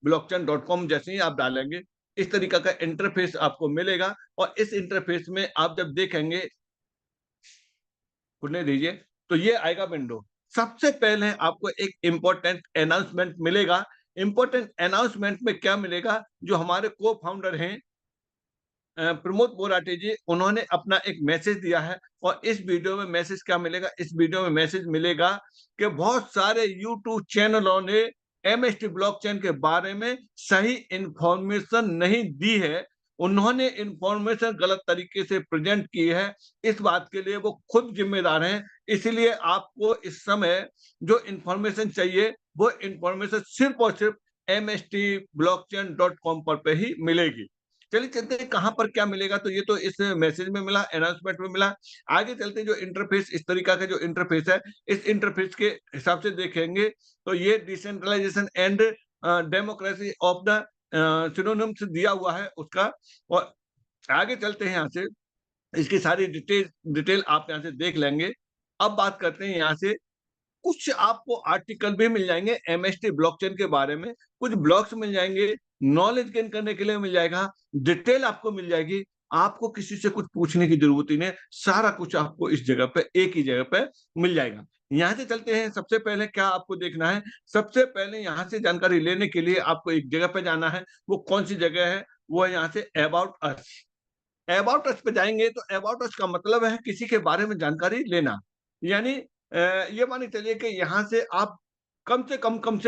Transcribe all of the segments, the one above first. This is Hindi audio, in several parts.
blockchain.com जैसे ही आप डालेंगे, इस तरीका का इंटरफेस आपको मिलेगा और इस इंटरफेस में आप जब देखेंगे, खुलने दीजिए, तो ये आएगा विंडो। सबसे पहले आपको एक इम्पोर्टेंट अनाउंसमेंट मिलेगा। इम्पोर्टेंट अनाउंसमेंट में क्या मिलेगा, जो हमारे को-फाउंडर हैं प्रमोद बोराटे जी, उन्होंने अपना एक मैसेज दिया है और इस वीडियो में मैसेज क्या मिलेगा, इस वीडियो में मैसेज मिलेगा कि बहुत सारे यूट्यूब चैनलों ने एमएसटी ब्लॉकचेन के बारे में सही इंफॉर्मेशन नहीं दी है। उन्होंने इंफॉर्मेशन गलत तरीके से प्रेजेंट की है। इस बात के लिए वो खुद जिम्मेदार हैं। इसलिए आपको इस समय जो इंफॉर्मेशन चाहिए, वो इंफॉर्मेशन सिर्फ और सिर्फ mstblockchain.com पर पे ही मिलेगी। चलिए चलते हैं कहाँ पर क्या मिलेगा, तो ये तो इस मैसेज में मिला, अनाउंसमेंट में मिला। आगे चलते हैं, जो इंटरफेस, इस तरीका का जो इंटरफेस है, इस इंटरफेस के हिसाब से देखेंगे तो ये decentralisation and democracy of the synonyms दिया हुआ है उसका। और आगे चलते हैं यहाँ से, इसकी सारी डिटेल आप यहाँ से देख लेंगे। अब बात करते हैं यहाँ से, कुछ आपको आर्टिकल भी मिल जाएंगे एमएसटी ब्लॉकचेन के बारे में, कुछ ब्लॉग्स मिल जाएंगे, नॉलेज गेन करने के लिए मिल जाएगा, डिटेल आपको मिल जाएगी। आपको किसी से कुछ पूछने की जरूरत ही नहीं, सारा कुछ आपको इस जगह पे, एक ही जगह पे मिल जाएगा। यहाँ से चलते हैं, सबसे पहले क्या आपको देखना है, सबसे पहले यहाँ से जानकारी लेने के लिए आपको एक जगह पे जाना है। वो कौन सी जगह है, वो है यहाँ say about us. About us पे जाएंगे तो अबाउट अस का मतलब है किसी के बारे में जानकारी लेना। यानी ये मानिए चलिए कि यहाँ से आप कम से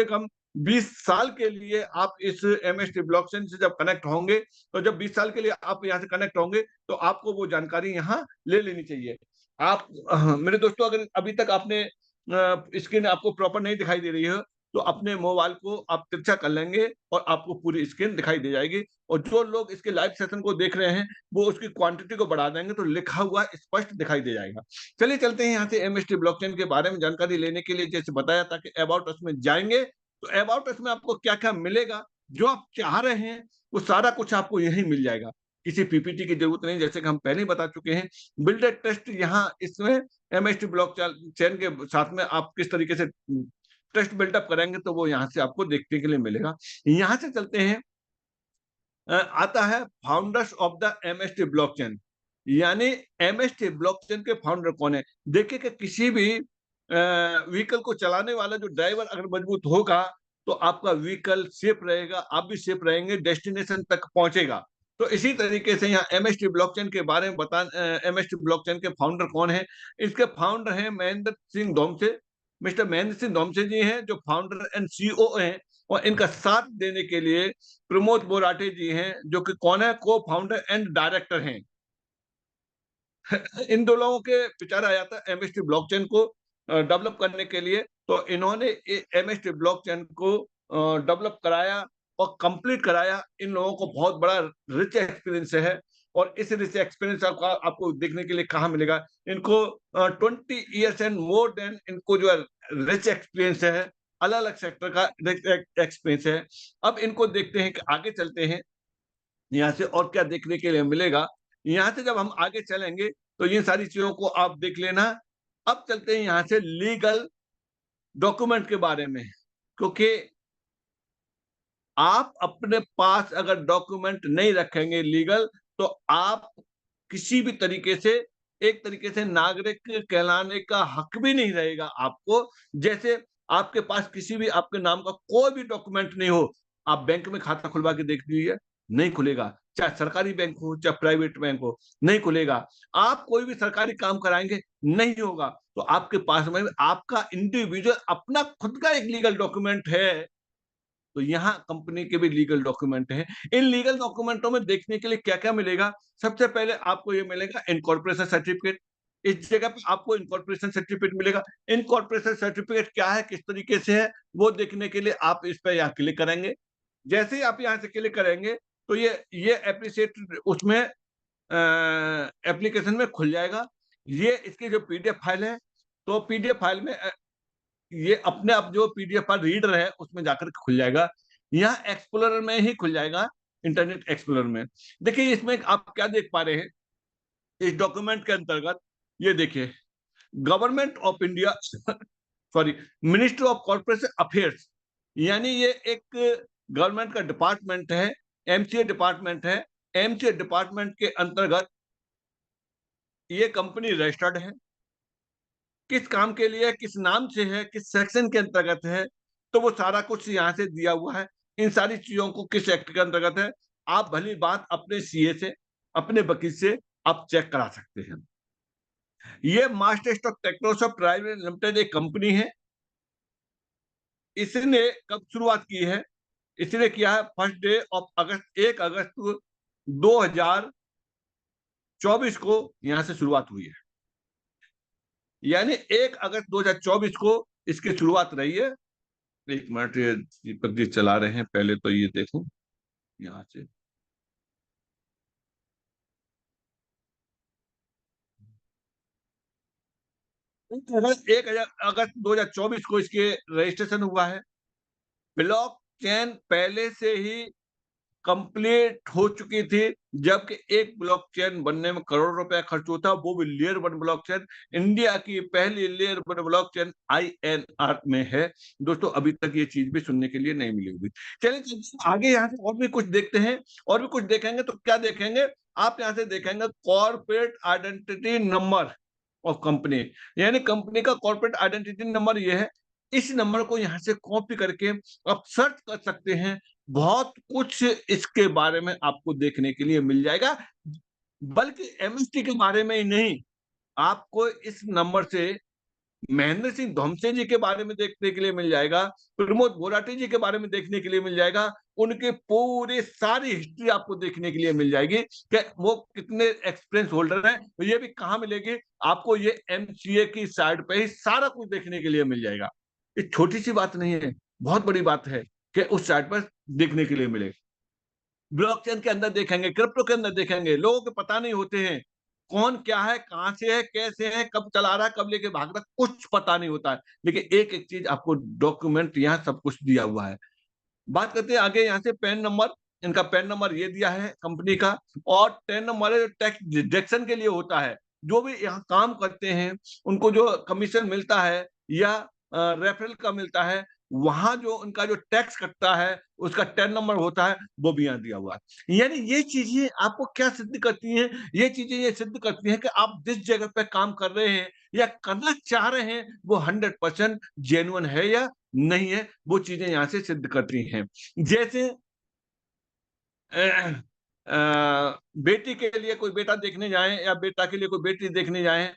कम 20 साल के लिए आप इस एमएसटी ब्लॉकचेन से जब कनेक्ट होंगे, तो जब 20 साल के लिए आप यहाँ से कनेक्ट होंगे, तो आपको वो जानकारी यहाँ ले लेनी चाहिए। आप मेरे दोस्तों, अगर अभी तक आपने स्क्रीन आपको प्रॉपर नहीं दिखाई दे रही है, तो अपने मोबाइल को आप तिरछा कर लेंगे और आपको पूरी स्क्रीन दिखाई दे जाएगी। और जो लोग इसके लाइव सेशन को देख रहे हैं, वो उसकी क्वांटिटी को बढ़ा देंगे तो लिखा हुआ स्पष्ट दिखाई दे जाएगा। चलिए चलते हैं यहाँ से एमएसटी ब्लॉकचेन के बारे में जानकारी लेने के लिए, जैसे बताया था कि अबाउट अस में जाएंगे, तो अबाउट अस में आपको क्या-क्या मिलेगा, जो आप चाह रहे हैं, वो सारा कुछ आपको यहीं मिल जाएगा। किसी पीपीटी की जरूरत नहीं, जैसे कि हम पहले ही बता चुके हैं। बिल्ड अ ट्रस्ट, यहाँ इसमें एमएसटी ब्लॉकचेन के साथ में आप किस तरीके से ट्रस्ट बिल्डअप करेंगे, तो वो यहाँ से आपको देखने के लिए मिलेगा। यहाँ से चलते हैं, आता है founders of the MST blockchain, यानी एमएसटी ब्लॉकचेन के फाउंडर कौन है। देखिए कि किसी भी व्हीकल को चलाने वाला जो ड्राइवर अगर मजबूत होगा, तो आपका व्हीकल सेफ रहेगा, आप भी सेफ रहेंगे, डेस्टिनेशन तक पहुंचेगा। तो इसी तरीके से यहाँ एमएसटी ब्लॉकचेन के बारे में एमएसटी ब्लॉकचेन के फाउंडर कौन है। इसके फाउंडर हैं महेंद्र सिंह डोमसे। मिस्टर महेंद्र सिंह डोमसे जी हैं, जो फाउंडर एंड सीईओ हैं। और इनका साथ देने के लिए प्रमोद बोराटे जी हैं, जो कि कौन है, को फाउंडर एंड डायरेक्टर हैं। इन दो लोगों के विचार आया था एमएसटी ब्लॉकचेन को डेवलप करने के लिए। तो इन्होंने एमएसटी ब्लॉकचेन को डेवलप कराया और कंप्लीट कराया। इन लोगों को बहुत बड़ा रिच एक्सपीरियंस है। और इस रिच एक्सपीरियंस आपको देखने के लिए कहाँ मिलेगा, इनको 20 ईयर्स एंड मोर देन, इनको जो है रिच एक्सपीरियंस है, अलग अलग सेक्टर का रिच एक्सपीरियंस है। अब इनको देखते हैं कि आगे चलते हैं, यहाँ से और क्या देखने के लिए मिलेगा। यहाँ से जब हम आगे चलेंगे, तो ये सारी चीजों को आप देख लेना। अब चलते हैं यहाँ से लीगल डॉक्यूमेंट के बारे में, क्योंकि आप अपने पास अगर डॉक्यूमेंट नहीं रखेंगे लीगल, तो आप किसी भी तरीके से, एक तरीके से नागरिक कहलाने का हक भी नहीं रहेगा आपको। जैसे आपके पास किसी भी आपके नाम का कोई भी डॉक्यूमेंट नहीं हो, आप बैंक में खाता खुलवा के देख लीजिए, नहीं खुलेगा। चाहे सरकारी बैंक हो, चाहे प्राइवेट बैंक हो, नहीं खुलेगा। आप कोई भी सरकारी काम कराएंगे, नहीं होगा। तो आपके पास में आपका इंडिविजुअल अपना खुद का एक लीगल डॉक्यूमेंट है, तो यहाँ कंपनी के भी लीगल डॉक्यूमेंट हैं। इन लीगल डॉक्यूमेंटों में देखने के लिए क्या-क्या मिलेगा? सबसे पहले आपको ये मिलेगा इनकॉर्पोरेशन सर्टिफिकेट। इस जगह पे आपको इनकॉर्पोरेशन सर्टिफिकेट मिलेगा। इनकॉर्पोरेशन सर्टिफिकेट क्या है, किस तरीके से है, वो देखने के लिए आप इस पे यहाँ क्लिक करेंगे। जैसे ही आप यहाँ से क्लिक करेंगे, तो ये एप्रिशिएट उसमें एप्लीकेशन में खुल जाएगा। ये इसकी जो पीडीएफ फाइल है, तो पीडीएफ फाइल में ये अपने आप जो पीडीएफ फाइल रीडर है, उसमें जाकर के खुल जाएगा। यहाँ एक्सप्लोरर में ही खुल जाएगा, इंटरनेट एक्सप्लोरर में। देखिए इसमें आप क्या देख पा रहे हैं, इस डॉक्यूमेंट के अंतर्गत ये देखिए, government of India sorry, ministry of corporation affairs, यानी ये एक गवर्नमेंट का डिपार्टमेंट है, एमसीए डिपार्टमेंट है। एमसीए डिपार्टमेंट के अंतर्गत ये कंपनी रजिस्टर्ड है। किस काम के लिए, किस नाम से है, किस सेक्शन के अंतर्गत है, तो वो सारा कुछ यहाँ से दिया हुआ है। इन सारी चीज़ों को किस एक्ट के अंतर्गत है, आप भली बात अपने सीए से, अपने वकील से आप चेक करा सकते हैं। ये मास्टर स्टॉक टेक्नोसॉफ्ट प्राइवेट लिमिटेड एक कंपनी है। इसने कब शुरुआत की है? इसने किया है फर्स्ट डे ऑफ अगस्त 1 अगस्त 2024 को यहाँ से शुरुआत हुई है। यानी 1 अगस्त 2024 को इसकी शुरुआत रही है। 1 मिनट, ये दीपक जी चला रहे हैं, पहले तो ये देखूं यहाँ से। अगस्त 1 अगस्त 2024 को इसके रजिस्ट्रेशन हुआ है। ब्लॉकचेन पहले से ही कंप्लीट हो चुकी थी, जबकि एक ब्लॉकचेन बनने में करोड़ रुपया खर्च होता है, वो भी लेयर 1 ब्लॉकचेन। इंडिया की पहली लेयर 1 ब्लॉकचेन आईएनआर में है। दोस्तों, अभी तक ये चीज भी सुनने के लिए नहीं मिली होगी। चलिए आगे यहाँ से और भी कुछ देखते हैं, और भी कुछ देखेंगे। तो क्या देखेंगे आप? यहाँ से देखेंगे corporate identity number of company, यानी कंपनी का कॉर्पोरेट आइडेंटिटी नंबर ये है। इस नंबर को यहाँ से कॉपी करके आप सर्च कर सकते हैं। बहुत कुछ इसके बारे में आपको देखने के लिए मिल जाएगा। बल्कि एमएसटी के बारे में ही नहीं, आपको इस नंबर से महेंद्र सिंह धोमसे जी के बारे में देखने के लिए मिल जाएगा, प्रमोद बोराटी जी के बारे में देखने के लिए मिल जाएगा, उनके पूरी सारी हिस्ट्री आपको देखने के लिए मिल जाएगी कि वो कितने एक्सपीरियंस होल्डर हैं। तो ये भी कहाँ मिलेगी आपको? ये एमसीए की साइट पे ही सारा कुछ देखने के लिए मिल जाएगा। ये छोटी सी बात नहीं है, बहुत बड़ी बात है कि उस साइट पर देखने के लिए मिले। ब्लॉकचेन के अंदर देखेंगे, क्रिप्टो के अंदर देखेंगे, लोगों को पता नहीं होते हैं कौन क्या है, कहाँ से है, कैसे है, कब चला रहा है, कब लेके भाग रहा है, कुछ पता नहीं होता है। लेकिन एक एक चीज आपको डॉक्यूमेंट यहाँ सब कुछ दिया हुआ है। बात करते हैं आगे। यहाँ से पैन नंबर, इनका पैन नंबर ये दिया है कंपनी का। और 10 नंबर है टैक्स डिडक्शन के लिए होता है। जो भी यहाँ काम करते हैं उनको जो कमीशन मिलता है या रेफरल का मिलता है, वहां जो उनका जो टैक्स कटता है उसका 10 नंबर होता है, वो भी यहाँ दिया हुआ है। यानी ये चीजें आपको क्या सिद्ध करती हैं? ये चीजें ये सिद्ध करती हैं कि आप जिस जगह पे काम कर रहे हैं या करना चाह रहे हैं, वो 100% जेन्युइन है या नहीं है, वो चीजें यहाँ से सिद्ध करती हैं। जैसे बेटी के लिए कोई बेटा देखने जाएं या बेटा के लिए कोई बेटी देखने जाएं,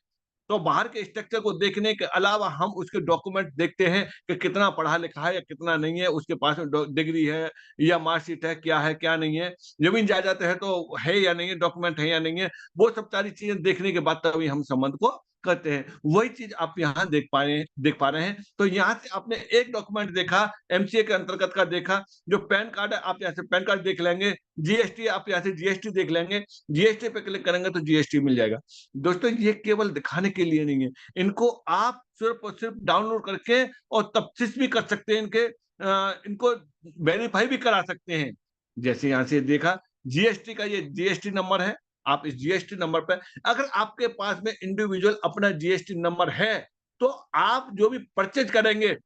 तो बाहर के स्ट्रक्चर को देखने के अलावा हम उसके डॉक्यूमेंट देखते हैं कि कितना पढ़ा लिखा है या कितना नहीं है, उसके पास में डिग्री है या मार्कशीट है क्या नहीं है, जमीन जायदाद है तो है या नहीं है, डॉक्यूमेंट है या नहीं है। वो सब सारी चीजें देखने के बाद तभी हम संबंध को करते हैं। वही चीज आप यहाँ देख पा रहे हैं। तो यहाँ से आपने एक डॉक्यूमेंट देखा, एमसीए के अंतर्गत का देखा। जो पैन कार्ड है, आप यहाँ से पैन कार्ड देख लेंगे। जीएसटी, आप यहाँ से जीएसटी देख लेंगे। जीएसटी पे क्लिक करेंगे तो जीएसटी मिल जाएगा। दोस्तों, ये केवल दिखाने के लिए नहीं है, इनको आप सिर्फ और सिर्फ डाउनलोड करके और तफ्तीश भी कर सकते हैं। इनको वेरीफाई भी करा सकते हैं। जैसे यहाँ से देखा, जीएसटी का ये जीएसटी नंबर है। आप इस जीएसटी नंबर पे, अगर आपके पास में इंडिविजुअल अपना जीएसटी नंबर है, तो आप जो भी परचेज करेंगे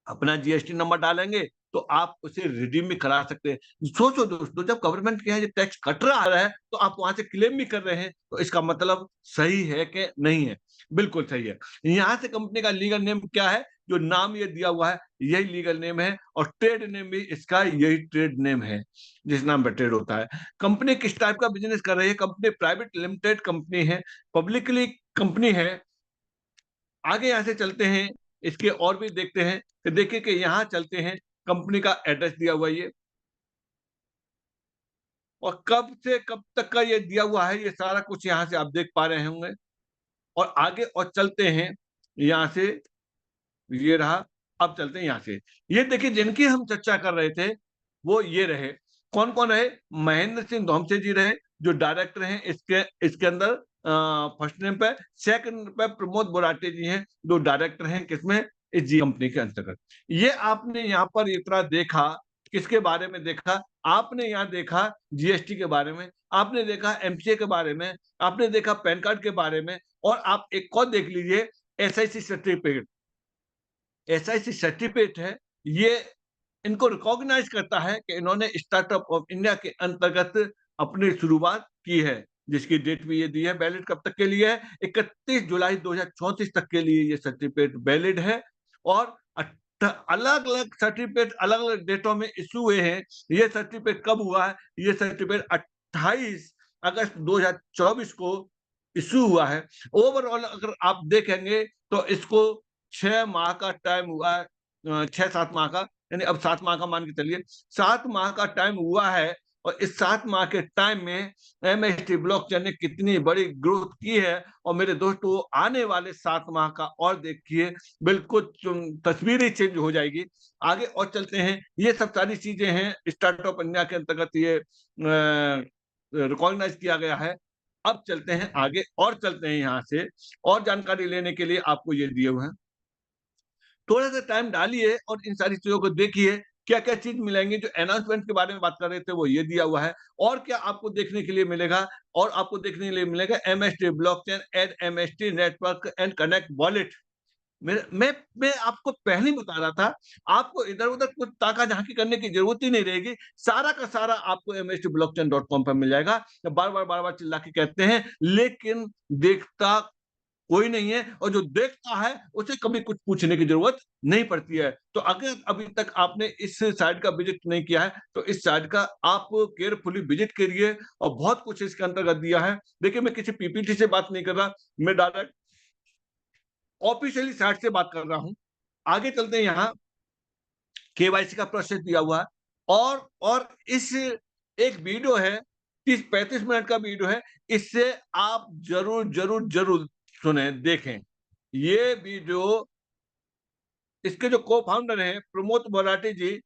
अपना जीएसटी नंबर डालेंगे तो आप उसे रिडीम भी करा सकते हैं। सोचो दोस्तों, जब गवर्नमेंट के यहाँ ये टैक्स कट रहा है तो आप वहां से क्लेम भी कर रहे हैं, तो इसका मतलब सही है कि नहीं है? बिल्कुल सही है। यहाँ से कंपनी का लीगल नेम क्या है? जो नाम ये दिया हुआ है यही लीगल नेम है, और ट्रेड नेम भी इसका यही ट्रेड नेम है जिस नाम पर ट्रेड होता है। कंपनी किस टाइप का बिजनेस कर रही है? कंपनी प्राइवेट लिमिटेड कंपनी है, पब्लिकली कंपनी है। आगे यहाँ से चलते हैं, इसके और भी देखते हैं। कि देखिए कि यहाँ चलते हैं, कंपनी का एड्रेस दिया हुआ है ये, और कब से कब तक का ये दिया हुआ है, ये सारा कुछ यहाँ से आप देख पा रहे होंगे। और आगे और चलते हैं यहाँ से, ये रहा। अब चलते हैं यहाँ से। ये देखिए, जिनकी हम चर्चा कर रहे थे वो ये रहे। कौन कौन रहे? महेंद्र सिंह धोमसे जी रहे, जो डायरेक्टर हैं इसके इसके अंदर फर्स्ट नेम पे। सेकंड पे प्रमोद बोराटे जी हैं, जो डायरेक्टर हैं किसमें? इस जी कंपनी के अंतर्गत। ये आपने यहाँ पर इतना देखा, किसके बारे में देखा? आपने यहाँ देखा जीएसटी के बारे में, आपने देखा एमसीए के बारे में, आपने देखा पैन कार्ड के बारे में, और आप एक और देख लीजिए, एसआईसी सर्टिफिकेट। एसआईसी सर्टिफिकेट है ये, इनको रिकॉग्नाइज करता है कि इन्होंने स्टार्टअप ऑफ इंडिया के अंतर्गत अपनी शुरुआत की है, जिसकी डेट भी ये दी है। वैलिड कब तक के लिए है? 31 जुलाई 2034 तक के लिए ये सर्टिफिकेट वैलिड है। और अलग-अलग सर्टिफिकेट अलग-अलग डेटों में इश्यू हुए हैं। ये सर्टिफिकेट कब हुआ है? ये सर्टिफिकेट 28 अगस्त 2024 को इश्यू हुआ है। ओवरऑल अगर आप देखेंगे तो इसको 6 माह का टाइम हुआ है, 6-7 माह का, यानी अब 7 माह का मान के चलिए, 7 माह का टाइम हुआ है। और इस 7 माह के टाइम में एमएसटी ब्लॉकचेन ने कितनी बड़ी ग्रोथ की है। और मेरे दोस्तों, आने वाले 7 माह का और देखिए, बिल्कुल तस्वीर ही चेंज हो जाएगी। आगे और चलते हैं। ये सब सारी चीजें हैं, स्टार्टअप इंडिया के अंतर्गत ये रिकॉग्नाइज किया गया है। अब चलते हैं आगे और चलते हैं यहाँ से, और जानकारी लेने के लिए आपको ये दिए हुए हैं। थोड़ा-सा टाइम डालिए और इन सारी चीज़ों को देखिए, क्या-क्या चीज़ मिलेंगी। जो अनाउंसमेंट के बारे में बात कर रहे थे, वो ये दिया हुआ है। और क्या आपको देखने के लिए मिलेगा? और आपको देखने के लिए मिलेगा MST blockchain and MST network and connect wallet. मैं आपको पहले ही बता रहा था, आपको इधर-उधर कुछ ताका-झाकी करने की ज़रूरत ही नहीं रहेगी। सारा का सारा आपको mstblockchain.com पर मिल जाएगा। बार-बार चिल्ला के कहते हैं, लेकिन देखता कोई नहीं है, और जो देखता है उसे कभी कुछ पूछने की जरूरत नहीं पड़ती है। तो अगर अभी तक आपने इस साइट का विजिट नहीं किया है, तो इस साइट का आप केयरफुली विजिट करिए, और बहुत कुछ इसके अंतर्गत दिया है। देखिए, मैं किसी पीपीटी से बात नहीं कर रहा, मैं डायरेक्ट ऑफिशियली साइट से बात कर रहा हूँ। आगे चलते हैं। यहाँ केवाईसी का प्रोसेस दिया हुआ है। और इस एक वीडियो है, 30-35 मिनट का वीडियो है। इससे आप जरूर सुने, देखें। ये वीडियो इसके जो को-फाउंडर हैं प्रमोद मराठी जी,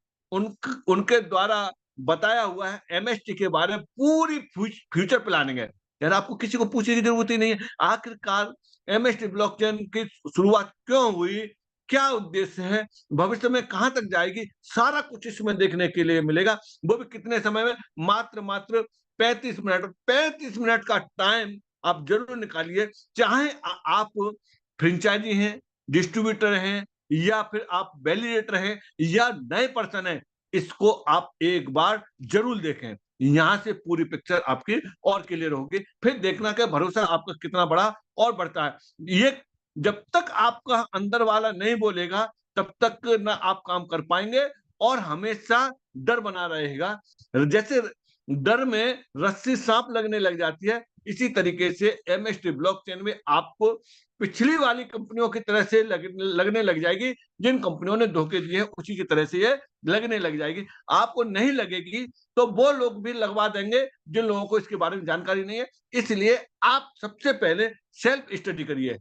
उनके द्वारा बताया हुआ है। एमएसटी के बारे में पूरी फ्यूचर प्लानिंग है। यार, आपको किसी को पूछने की जरूरत ही नहीं है। आखिरकार एमएसटी ब्लॉकचेन की शुरुआत क्यों हुई, क्या उद्देश्य है, भविष्य में कहां तक जाएगी, सारा कुछ इसमें देखने के लिए मिलेगा। वो भी कितने समय में? मात्र 35 मिनट। 35 मिनट का टाइम आप जरूर निकालिए। चाहे आप फ्रेंचाइजी हैं, डिस्ट्रीब्यूटर हैं, या फिर आप वैलिडेटर हैं, या नए पर्सन हैं, इसको आप एक बार जरूर देखें। यहाँ से पूरी पिक्चर आपकी और क्लियर होगी। फिर देखना कि भरोसा आपका कितना बड़ा और बढ़ता है। ये जब तक आपका अंदर वाला नहीं बोलेगा, तब तक ना आप काम कर पाएंगे, और हमेशा डर बना रहेगा। जैसे डर में रस्सी सांप लगने लग जाती है, इसी तरीके से एमएसटी ब्लॉकचेन में आपको पिछली वाली कंपनियों की तरह से लगने लग जाएगी। जिन कंपनियों ने धोखे दिए हैं, उसी की तरह से ये लगने लग जाएगी। आपको नहीं लगेगी तो वो लोग भी लगवा देंगे, जिन लोगों को इसके बारे में जानकारी नहीं है। इसलिए आप सबसे पहले सेल्फ स्टडी करिए।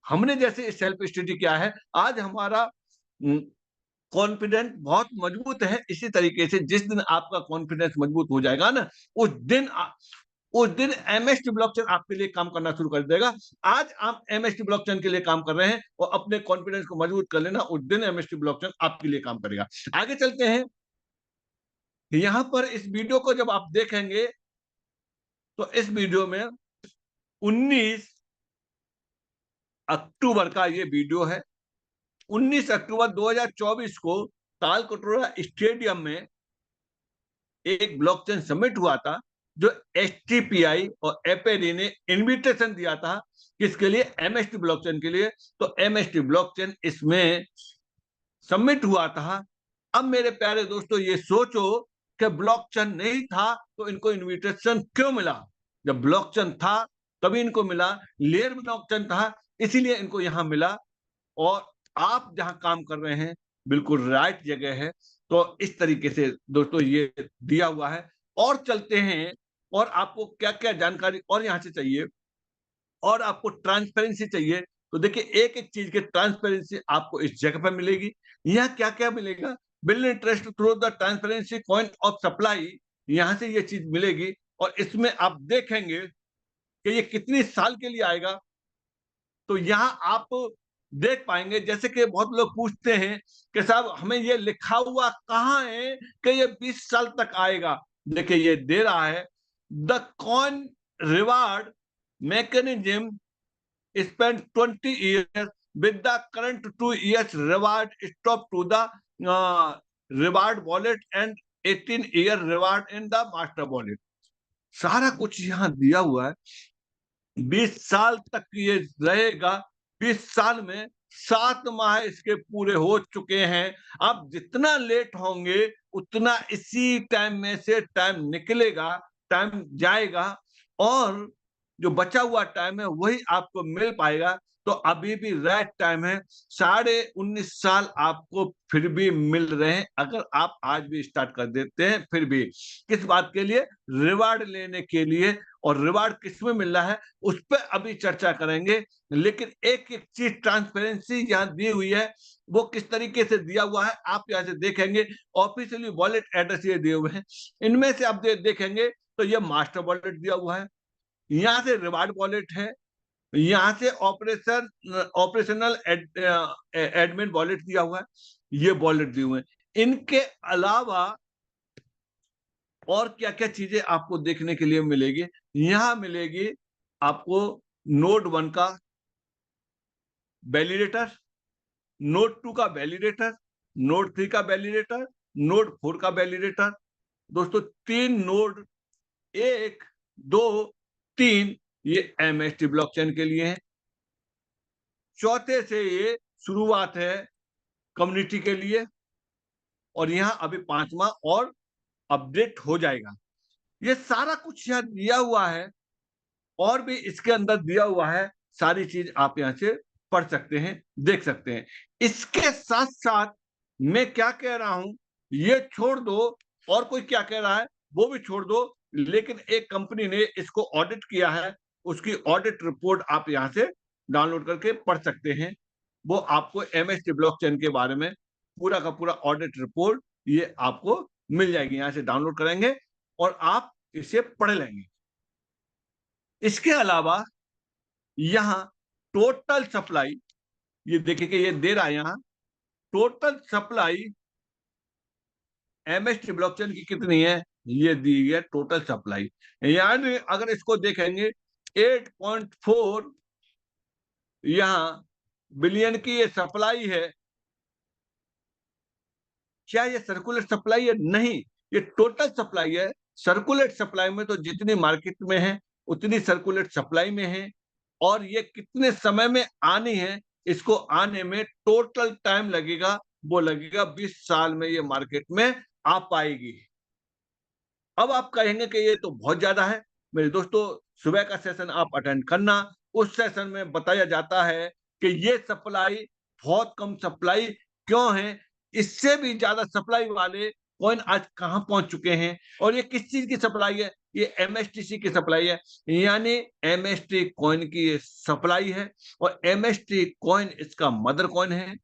हमने जैसे सेल्फ स्टडी किया है, आज हमारा कॉन्फिडेंस बहुत मजबूत है। इसी तरीके से जिस दिन आपका कॉन्फिडेंस मजबूत हो जाएगा ना, उस दिन उस दिन एमएसटी ब्लॉकचेन आपके लिए काम करना शुरू कर देगा। आज आप एमएसटी ब्लॉकचेन के लिए काम कर रहे हैं, और अपने कॉन्फिडेंस को मजबूत कर लेना, उस दिन एमएसटी ब्लॉकचेन आपके लिए काम करेगा। आगे चलते हैं। यहाँ पर इस वीडियो को जब आप देखेंगे, तो इस वीडियो में 19 अक्टूबर का ये वीडियो है। 19 अक्टूबर 2024 को तालकटोरा स्टेडियम में एक ब्लॉकचेन समिट हुआ था, जो एसटीपीआई और एपेडी ने इनविटेशन दिया था। किसके लिए? एमएसटी ब्लॉकचेन के लिए। तो एमएसटी ब्लॉकचेन इसमें समिट हुआ था। अब मेरे प्यारे दोस्तों, ये सोचो कि ब्लॉकचेन नहीं था तो इनको इनविटेशन क्यों मिला? जब ब्लॉकचेन था तभी इनको मिला। लेयर ब्लॉकचेन था, इसीलिए इनको यहां मिला। और आप जहां काम कर रहे हैं, बिल्कुल राइट जगह है। तो इस तरीके से दोस्तों ये दिया हुआ है। और चलते हैं, और आपको क्या-क्या जानकारी और यहाँ से चाहिए, और आपको ट्रांसपेरेंसी चाहिए, तो देखिए, एक-एक चीज की ट्रांसपेरेंसी आपको इस जगह पे मिलेगी। यहाँ क्या-क्या मिलेगा? Build interest through the transparency point of supply, यहाँ से ये चीज मिलेगी। और इसमें आप देखेंगे कि ये कितनी साल के लिए आएगा। तो यहाँ आप देख पाएंगे, जैसे कि बहुत लोग पूछते हैं कि साहब, हमें ये लिखा हुआ कहाँ है कि ये 20 साल तक आएगा? देखिए, ये दे रहा है, the coin reward mechanism spent 20 years with the current 2 years reward stop to the reward wallet and 18 year reward in the master wallet. सारा कुछ यहाँ दिया हुआ है। 20 साल तक ये रहेगा। 20 साल में 7 माह इसके पूरे हो चुके हैं। अब जितना लेट होंगे उतना इसी टाइम में से टाइम निकलेगा, टाइम जाएगा, और जो बचा हुआ टाइम है वही आपको मिल पाएगा। तो अभी भी राइट टाइम है। 19.5 साल आपको फिर भी मिल रहे हैं अगर आप आज भी स्टार्ट कर देते हैं। फिर भी किस बात के लिए? रिवार्ड लेने के लिए। और रिवार्ड किसमें मिल रहा है उस पर अभी चर्चा करेंगे। लेकिन एक एक चीज ट्रांसपेरेंसी यहाँ दी हुई है, वो किस तरीके से दिया हुआ है आप यहाँ से देखेंगे। ऑफिशियली वॉलेट एड्रेस ये दिए हुए हैं। इनमें से आप देखेंगे तो ये मास्टर वॉलेट दिया हुआ है, यहाँ से रिवार्ड वॉलेट है, यहाँ से ऑपरेशनल एडमिन वॉलेट दिया हुआ है, ये वॉलेट दिए हुए हैं। इनके अलावा और क्या क्या चीजें आपको देखने के लिए मिलेगी? यहाँ मिलेगी आपको नोड 1 का वैलिडेटर, नोड 2 का वैलिडेटर, नोड 3 का वैलिडेटर, नोड 4 का वैलिडेटर। दोस्तों 3 नोड, 1, 2, 3 ये एमएसटी ब्लॉकचेन के लिए है। चौथे से ये शुरुआत है कम्युनिटी के लिए, और यहाँ अभी 5वां और अपडेट हो जाएगा। ये सारा कुछ यहाँ दिया हुआ है, और भी इसके अंदर दिया हुआ है। सारी चीज आप यहाँ से पढ़ सकते हैं, देख सकते हैं। इसके साथ साथ मैं क्या कह रहा हूं ये छोड़ दो, और कोई क्या कह रहा है वो भी छोड़ दो, लेकिन एक कंपनी ने इसको ऑडिट किया है, उसकी ऑडिट रिपोर्ट आप यहाँ से डाउनलोड करके पढ़ सकते हैं। वो आपको एमएसटी ब्लॉकचेन के बारे में पूरा का पूरा ऑडिट रिपोर्ट ये आपको मिल जाएगी। यहाँ से डाउनलोड करेंगे और आप इसे पढ़ लेंगे। इसके अलावा यहाँ टोटल सप्लाई, ये देखिए कि ये दे रहा है यहाँ टोटल सप्लाई एमएसटी ब्लॉकचेन की कितनी है, ये दी है टोटल सप्लाई। यानी अगर इसको देखेंगे 8.4 यहाँ बिलियन की ये सप्लाई है। क्या ये सर्कुलेट सप्लाई है? नहीं, ये टोटल सप्लाई है। सर्कुलेट सप्लाई में तो जितनी मार्केट में है उतनी सर्कुलेट सप्लाई में है, और ये कितने समय में आनी है, इसको आने में टोटल टाइम लगेगा, वो लगेगा 20 साल में ये मार्केट में आ पाएगी। अब आप कहेंगे कि ये तो बहुत ज्यादा है। मेरे दोस्तों सुबह का सेशन आप अटेंड करना, उस सेशन में बताया जाता है कि ये सप्लाई बहुत कम सप्लाई क्यों है, इससे भी ज्यादा सप्लाई वाले कॉइन आज कहां पहुंच चुके हैं, और ये किस चीज की सप्लाई है? ये एमएसटीसी की सप्लाई है। यानी एमएसटी कॉइन की ये सप्लाई है, और एमएसटी कॉइन इसका मदर कॉइन है,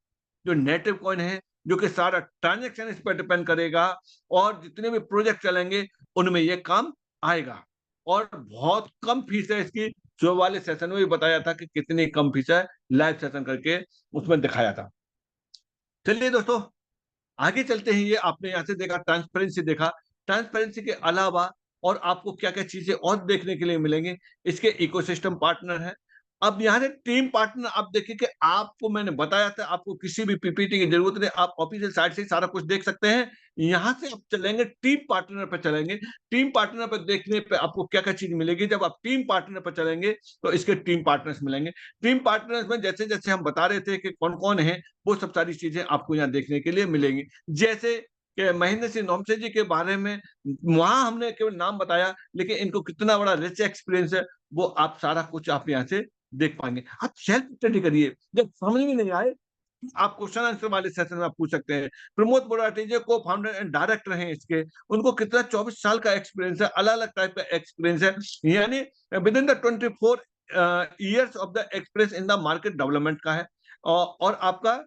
जो नेटिव कॉइन है, जो कि सारा ट्रांजैक्शन इस पर डिपेंड करेगा, और जितने भी प्रोजेक्ट चलेंगे उनमें ये काम आएगा। और बहुत कम फीस है इसकी, जो वाले सेशन में भी बताया था कि कितनी कम फीस है, लाइव सेशन करके उसमें दिखाया था। चलिए दोस्तों आगे चलते हैं। ये आपने यहाँ से देखा ट्रांसपेरेंसी, देखा ट्रांसपेरेंसी के अलावा और आपको क्या क्या चीजें और देखने के लिए मिलेंगे। इसके इकोसिस्टम पार्टनर है। अब यहाँ से टीम पार्टनर आप देखिए कि आपको मैंने बताया था आपको किसी भी पीपीटी की जरूरत नहीं, आप ऑफिशियल साइट से सारा कुछ देख सकते हैं। यहाँ से आप चलेंगे टीम पार्टनर पर चलेंगे। टीम पार्टनर पर देखने पे आपको क्या क्या चीज मिलेगी। जब आप टीम पार्टनर पर चलेंगे तो इसके टीम पार्टनर्स मिलेंगे। टीम पार्टनर्स में जैसे जैसे हम बता रहे थे कि कौन कौन है, वो सब सारी चीजें आपको यहाँ देखने के लिए मिलेंगी। जैसे कि महेंद्र सिंह नोमसे जी के बारे में वहां हमने केवल नाम बताया, लेकिन इनको कितना बड़ा रिच एक्सपीरियंस है वो आप सारा कुछ आप यहाँ से देख पाएंगे। आप सेल्फ स्टडी करिए, जब समझ में नहीं आए आप क्वेश्चन आंसर वाले सेशन में आप पूछ सकते हैं। प्रमोद बोराटी जी को फाउंडर एंड डायरेक्टर हैं इसके, उनको कितना 24 साल का एक्सपीरियंस है, अलग अलग टाइप का एक्सपीरियंस है। यानी with in the 24 years of the experience in the market development का है, और आपका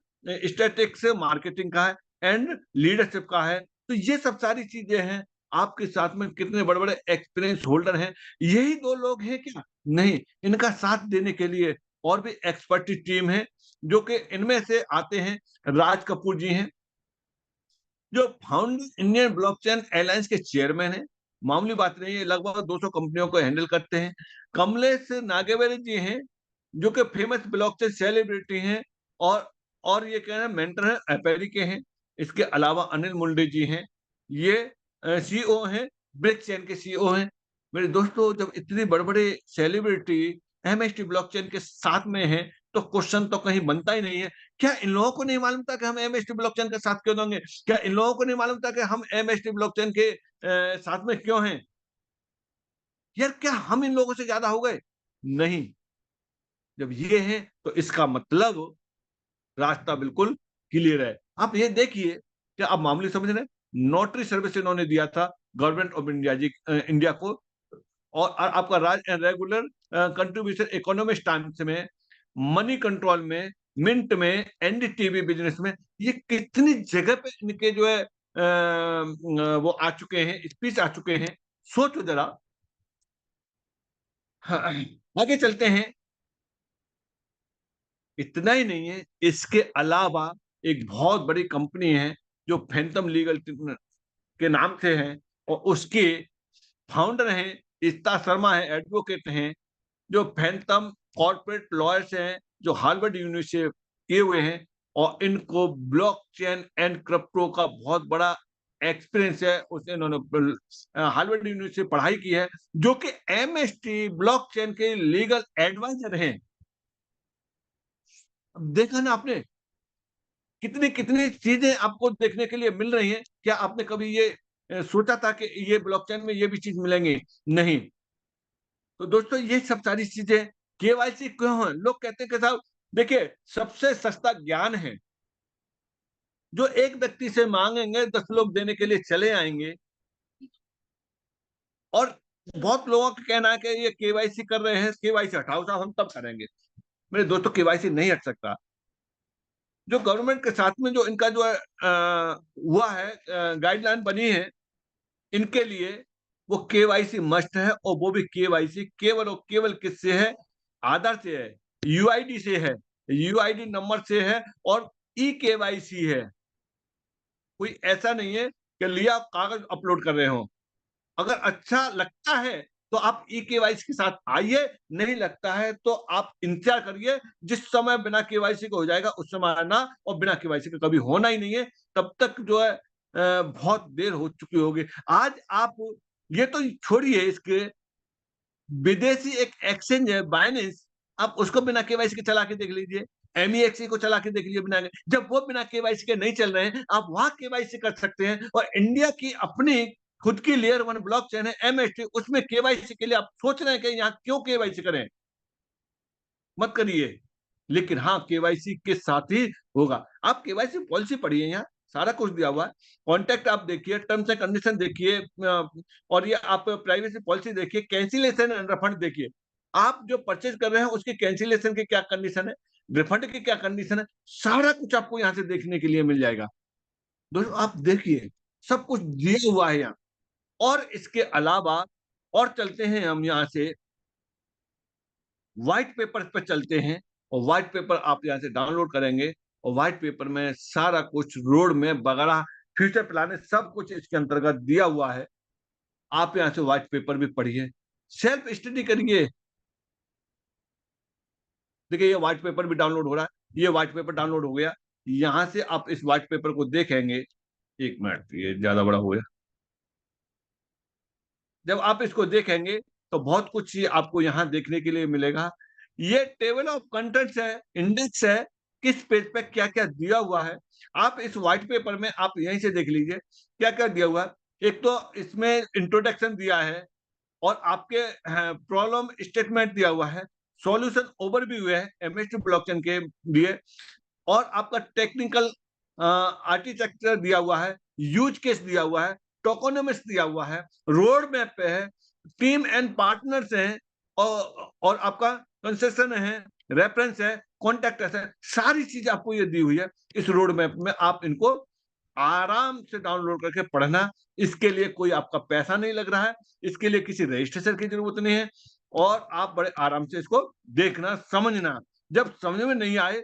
स्टैटिक्स मार्केटिंग का है, एंड लीडरशिप का है। तो ये सब सारी चीजें हैं। आपके साथ में कितने बड़े बड़े एक्सपीरियंस होल्डर हैं। यही 2 लोग हैं क्या? नहीं, इनका साथ देने के लिए और भी एक्सपर्टी टीम है, जो कि इनमें से आते हैं राज कपूर जी हैं, जो फाउंडर इंडियन ब्लॉकचेन अलायंस के चेयरमैन हैं। मामूली बात नहीं है, लगभग 200 कंपनियों को हैंडल करते हैं। कमलेश नागेवरे जी हैं, जो कि फेमस ब्लॉकचेन सेलिब्रिटी हैं, और ये कह रहे हैं मेंटर हैं, एपेरी के हैं। इसके अलावा अनिल मुंडे जी हैं, ये सीईओ हैं, ब्रिक्स चेन के सीईओ हैं। मेरे दोस्तों, जब इतने बड़े-बड़े सेलिब्रिटी एमएसटी ब्लॉकचेन के साथ में हैं, तो क्वेश्चन तो कहीं बनता ही नहीं है, क्या इन लोगों को नहीं मालूम था कि हम एमएसटी ब्लॉकचेन के साथ क्यों देंगे? क्या इन लोगों को नहीं मालूम था कि हम एमएसटी ब्लॉकचेन के साथ में क्यों हैं? यार, क्या हम इन लोगों से ज़्यादा हो गए? नहीं, जब ये हैं, तो इसका मतलब रास्ता बिल्कुल क्लियर है। आप ये देखिए, क्या आप मामूली समझ रहे हैं? नोटरी सर्विस इन्होंने दिया था गवर्नमेंट ऑफ इंडिया को, और आपका रेगुलर कंट्रीब्यूशन इकोनॉमिक्स टाइम्स में, मनी कंट्रोल में, मिंट में, एनडीटीवी बिज़नेस में, ये कितनी जगह पे इनके जो है वो आ चुके हैं, स्पीच आ चुके हैं। सोचो ज़रा। हाँ, आगे चलते हैं। इतना ही नहीं है, इसके अलावा एक बहुत बड़ी कंपनी है जो फैंटम लीगल के नाम से है, और उसके फाउंडर हैं इत्ता शर्मा है, एडवोकेट हैं, जो फैंटम कॉर्पोरेट लॉयर्स हैं, जो हार्वर्ड यूनिवर्सिटी से किए हुए हैं, और इनको ब्लॉकचेन एंड क्रिप्टो का बहुत बड़ा एक्सपीरियंस है। उसने इन्होंने हार्वर्ड यूनिवर्सिटी से पढ़ाई की है, जो कि एमएसटी ब्लॉकचेन के लीगल एडवाइजर हैं। अब देखा ना आपने, कितनी-कितनी चीज़ें आपको देखने के लिए मिल रही हैं। क्या आपने कभी ये सोचा था कि ये ब्लॉकचेन में ये भी चीज़ मिलेंगी? नहीं। तो दोस्तों, ये सब सारी चीज़ें केवाईसी क्यों है? लोग कहते हैं कि साहब देखिए, सबसे सस्ता ज्ञान है, जो एक व्यक्ति से माँगेंगे 10 लोग देने के लिए चले आएँगे, और बहुत लोगों का कहना है कि ये केवाईसी कर रहे हैं, केवाईसी हटाओ साहब, हम तब करेंगे। मेरे दोस्तों, केवाईसी नहीं हट सकता। जो गवर्नमेंट के साथ में जो इनका जो है हुआ है, गाइडलाइन बनी है इनके लिए, वो केवाईसी मस्ट है, और वो भी केवाईसी केवल और केवल किससे है? आधार से है, यूआईडी से है, यूआईडी नंबर से है, और ई केवाईसी है। कोई ऐसा नहीं है कि लिया कागज अपलोड कर रहे हो। अगर अच्छा लगता है तो आप ई केवाईसी के साथ आइए, नहीं लगता है तो आप इंतज़ार करिए, जिस समय बिना केवाईसी के हो जाएगा उस समय आना, और बिना केवाईसी के कभी होना ही नहीं है। तब तक जो है बहुत देर हो चुकी होगी। आज आप ये तो छोड़िए, इसके विदेशी एक एक्सचेंज है बाइनेंस, आप उसको बिना केवाईसी के चला के देख लीजिए। एमईएक्स को चला के देख लीजिए बिना के, जब वो बिना केवाईसी के नहीं चल रहे हैं, आप वहाँ केवाईसी कर सकते हैं। और इंडिया की अपनी खुद की लेयर 1 ब्लॉकचेन है एमएसटी, उसमें केवाईसी के लिए आप सोच रहे हैं कि यहाँ क्यों केवाईसी करें? मत करिए। लेकिन हाँ, केवाईसी के साथ ही होगा। आप केवाईसी पॉलिसी पढ़िए, यहाँ सारा कुछ दिया हुआ है। कॉन्टैक्ट आप देखिए, टर्म्स एंड कंडीशन देखिए, और ये आप प्राइवेसी पॉलिसी देखिए, कैंसिलेशन एंड रिफंड देखिए। आप जो परचेज़ कर रहे हैं उसकी कैंसिलेशन की क्या कंडीशन है, रिफंड की क्या कंडीशन है, सारा कुछ आपको यहाँ से देखने के लिए मिल जाएगा। दोस्तों, आप देखिए, सब कुछ दिया हुआ है यहाँ। और इसके अलावा, और चलते हैं हम यहाँ से व्हाइट पेपर पे चलते हैं, और व्हाइट पेपर आप यहाँ से डाउनलोड करेंगे, और व्हाइट पेपर में सारा कुछ रोड मैप वगैरह, फ्यूचर प्लान है, सब कुछ इसके अंतर्गत दिया हुआ है। आप यहाँ से व्हाइट पेपर भी पढ़िए, सेल्फ स्टडी करिए। देखिए, ये व्हाइट पेपर भी डाउनलोड हो रहा है, ये व्हाइट पेपर डाउनलोड हो गया। यहाँ से आप इस व्हाइट पेपर को देखेंगे। 1 मिनट, ये ज़्यादा बड़ा हो गया। जब आप इसको देखेंगे, तो बहुत कुछ ये आपको यहाँ देखने के लिए मिलेगा। ये टेबल ऑफ कंटेंट्स है, इंडेक्स है, किस पेज पे क्या-क्या दिया हुआ है। आप इस व्हाइट पेपर में आप यहीं से देख लीजिए, क्या-क्या दिया हुआ है। एक तो इसमें इंट्रोडक्शन दिया है, और आपके प्रॉब्लम स्टेटमेंट दिया हुआ है, सॉल्यूशन ओवरव्यू है एमएसटी ब्लॉकचेन के लिए, और आपका टेक्निकल आर्किटेक्चर दिया हुआ है, यूज केस दिया हुआ है, टोकोनॉमिक्स दिया हुआ है, रोड मैप पे है, टीम एंड पार्टनर्स हैं, और आपका कंसेशन है, रेफरेंस है, कॉन्टैक्ट है, सारी चीज़ आपको ये दी हुई है। इस रोड मैप में आप इनको आराम से डाउनलोड करके पढ़ना। इसके लिए कोई आपका पैसा नहीं लग रहा है, इसके लिए किसी रजिस्ट्रेशन की ज़रूरत नहीं है, और आप बड़े आराम से इसको देखना, समझना। जब समझ में नहीं आए,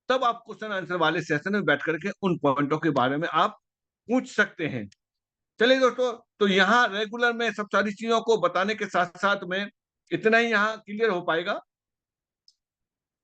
तब आप क्वेश्चन आंसर वाले सेशन में बैठ करके उन पॉइंटों के बारे में आप पूछ सकते हैं। चलिए दोस्तों, तो यहाँ रेगुलर में सब सारी चीज़ों को बताने के साथ-साथ में इतना ही यहाँ क्लियर हो पाएगा।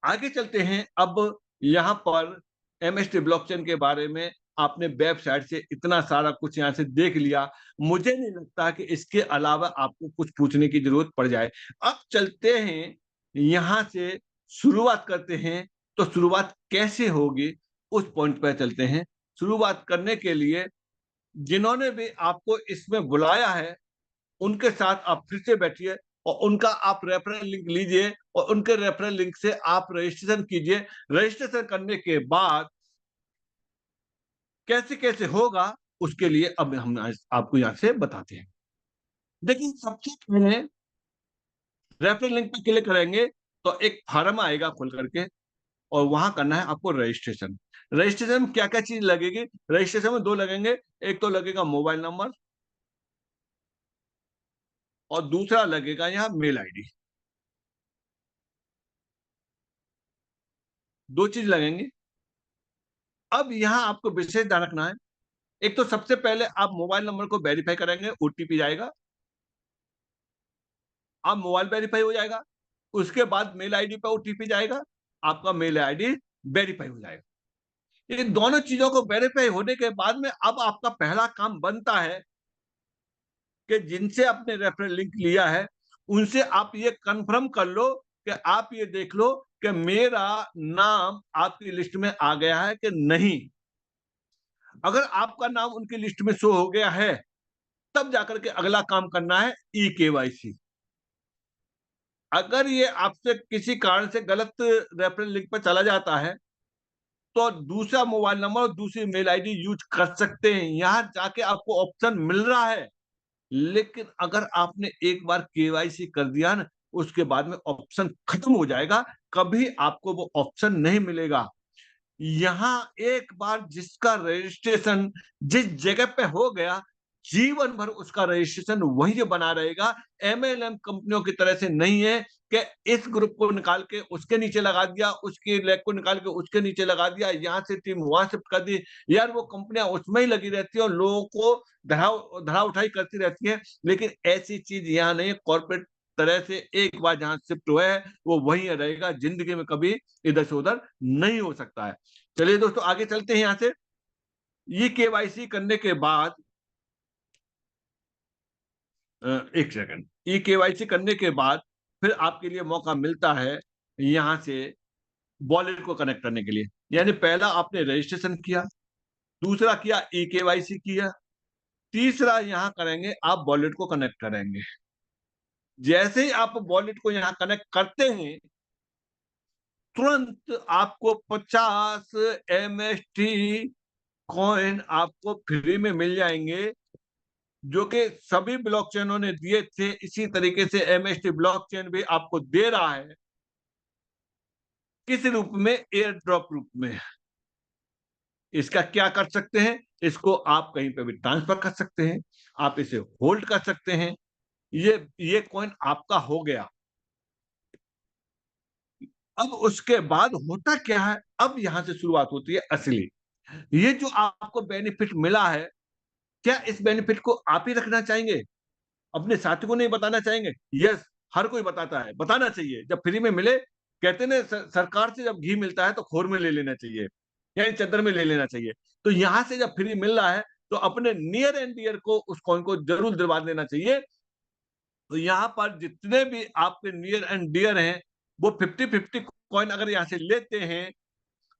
आगे चलते हैं अब यहाँ पर एमएसटी ब्लॉकचेन के बारे में, आपने वेबसाइट से इतना सारा कुछ यहाँ से देख लिया, मुझे नहीं लगता कि इसके अलावा आपको कुछ पूछने की ज़रूरत पड़ जाए। अब चलते हैं, यहाँ से शुरुआत करते हैं, तो शुरुआत कैसे होगी, उस पॉइंट पे चलते हैं। शुरुआत करने के लिए जिन्होंने भी आपको इसमें बुलाया है, उनके साथ आप फिर से बैठिए और उनका आप रेफरल लिंक लीजिए और उनके रेफरल लिंक से आप रजिस्ट्रेशन कीजिए। रजिस्ट्रेशन करने के बाद कैसे-कैसे होगा, उसके लिए अब हम आज आपको यहाँ से बताते हैं। देखिए, सबसे पहले रेफरल लिंक पे क्लिक करेंगे, तो एक फॉर्म आएगा खुल करके और वहाँ करना है आपको रजिस्ट्रेशन। रजिस्ट्रेशन में क्या-क्या चीज़ लगेगी? रजिस्ट्रेशन में 2 लगेंगे, एक तो लगेगा मोबाइल नंबर और दूसरा लगेगा यहाँ मेल आईडी। 2 चीज़ लगेंगी। अब यहाँ आपको विशेष ध्यान रखना है, एक तो सबसे पहले आप मोबाइल नंबर को वेरीफाई करेंगे, ओटीपी जाएगा, आप मोबाइल वेरीफाई हो जाएगा, उसके बाद मेल आईडी पे ओटीपी जाएगा, आपका मेल आईडी वेरीफाई हो जाएगा। इन दोनों चीज़ों को वेरीफाई होने के बाद में अब आपका पहला काम बनता है कि जिनसे आपने रेफरल लिंक लिया है, उनसे आप ये कन्फर्म कर लो कि आप ये देख लो कि मेरा नाम आपकी लिस्ट में आ गया है कि नहीं। अगर आपका नाम उनकी लिस्ट में शो हो गया है, तब जाकर के अगला काम करना है ई-केवाईसी। अगर ये आपसे किसी कारण से गलत रेफरल लिंक पे चला जाता है, तो दूसरा मोबाइल नंबर और दूसरी मेल आईडी यूज़ कर सकते हैं। यहाँ जाके आपको ऑप्शन मिल रहा है, लेकिन अगर आपने एक बार केवाईसी कर दिया ना, उसके बाद में ऑप्शन खत्म हो जाएगा, कभी आपको वो ऑप्शन नहीं मिलेगा। यहाँ एक बार जिसका रजिस्ट्रेशन जिस जगह पे हो गया, जीवन भर उसका रजिस्ट्रेशन वहीं बना रहेगा। एमएलएम कंपनियों की तरह से नहीं है कि इस ग्रुप को निकाल के उसके नीचे लगा दिया, उसकी लेग को निकाल के उसके नीचे लगा दिया, यहाँ से टीम वहाँ शिफ्ट कर दी। यार वो कंपनियाँ उसमें ही लगी रहती हैं और लोगों को धरा-उठाई करती रहती हैं, लेकिन ऐसी चीज़ यहाँ नहीं है। कॉर्पोरेट तरह से एक बार जहाँ शिफ्ट हुआ है, वो वहीं रहेगा, ज़िंदगी में कभी इधर से उधर नहीं हो सकता है। चलिए दोस्तों आगे चलते हैं यहाँ से। ये केवाईसी करने के बाद 1 सेकंड। ई केवाईसी करने के बाद फिर आपके लिए मौका मिलता है यहाँ से वॉलेट को कनेक्ट करने के लिए। यानी पहला आपने रजिस्ट्रेशन किया, दूसरा किया ई केवाईसी किया, तीसरा यहाँ करेंगे आप वॉलेट को कनेक्ट करेंगे। जैसे ही आप वॉलेट को यहाँ कनेक्ट करते हैं, तुरंत आपको 50 एमएसटी कॉइन आपको फ्री में मिल जाएँगे, जो कि सभी ब्लॉकचेनों ने दिए थे। इसी तरीके से एमएसटी ब्लॉकचेन भी आपको दे रहा है। किस रूप में? एयर ड्रॉप रूप में। इसका क्या कर सकते हैं? इसको आप कहीं पे भी ट्रांसफर कर सकते हैं, आप इसे होल्ड कर सकते हैं। ये कॉइन आपका हो गया। अब उसके बाद होता क्या है? अब यहाँ से शुरुआत होती है असली। ये जो आपको बेनिफिट मिला है, क्या इस बेनिफिट को आप ही रखना चाहेंगे? अपने साथी को नहीं बताना चाहेंगे? यस, हर कोई बताता है, बताना चाहिए। जब फ्री में मिले, कहते हैं ना सरकार से जब घी मिलता है तो खोर में ले लेना चाहिए, यानी चद्दर में ले लेना चाहिए। तो यहाँ से जब फ्री मिल रहा है, तो अपने नियर एंड डियर को उस कॉइन को ज़रूर दिलवा देना चाहिए। तो यहाँ पर जितने भी आपके नियर एंड डियर हैं, वो 50-50 कॉइन अगर यहाँ से लेते हैं,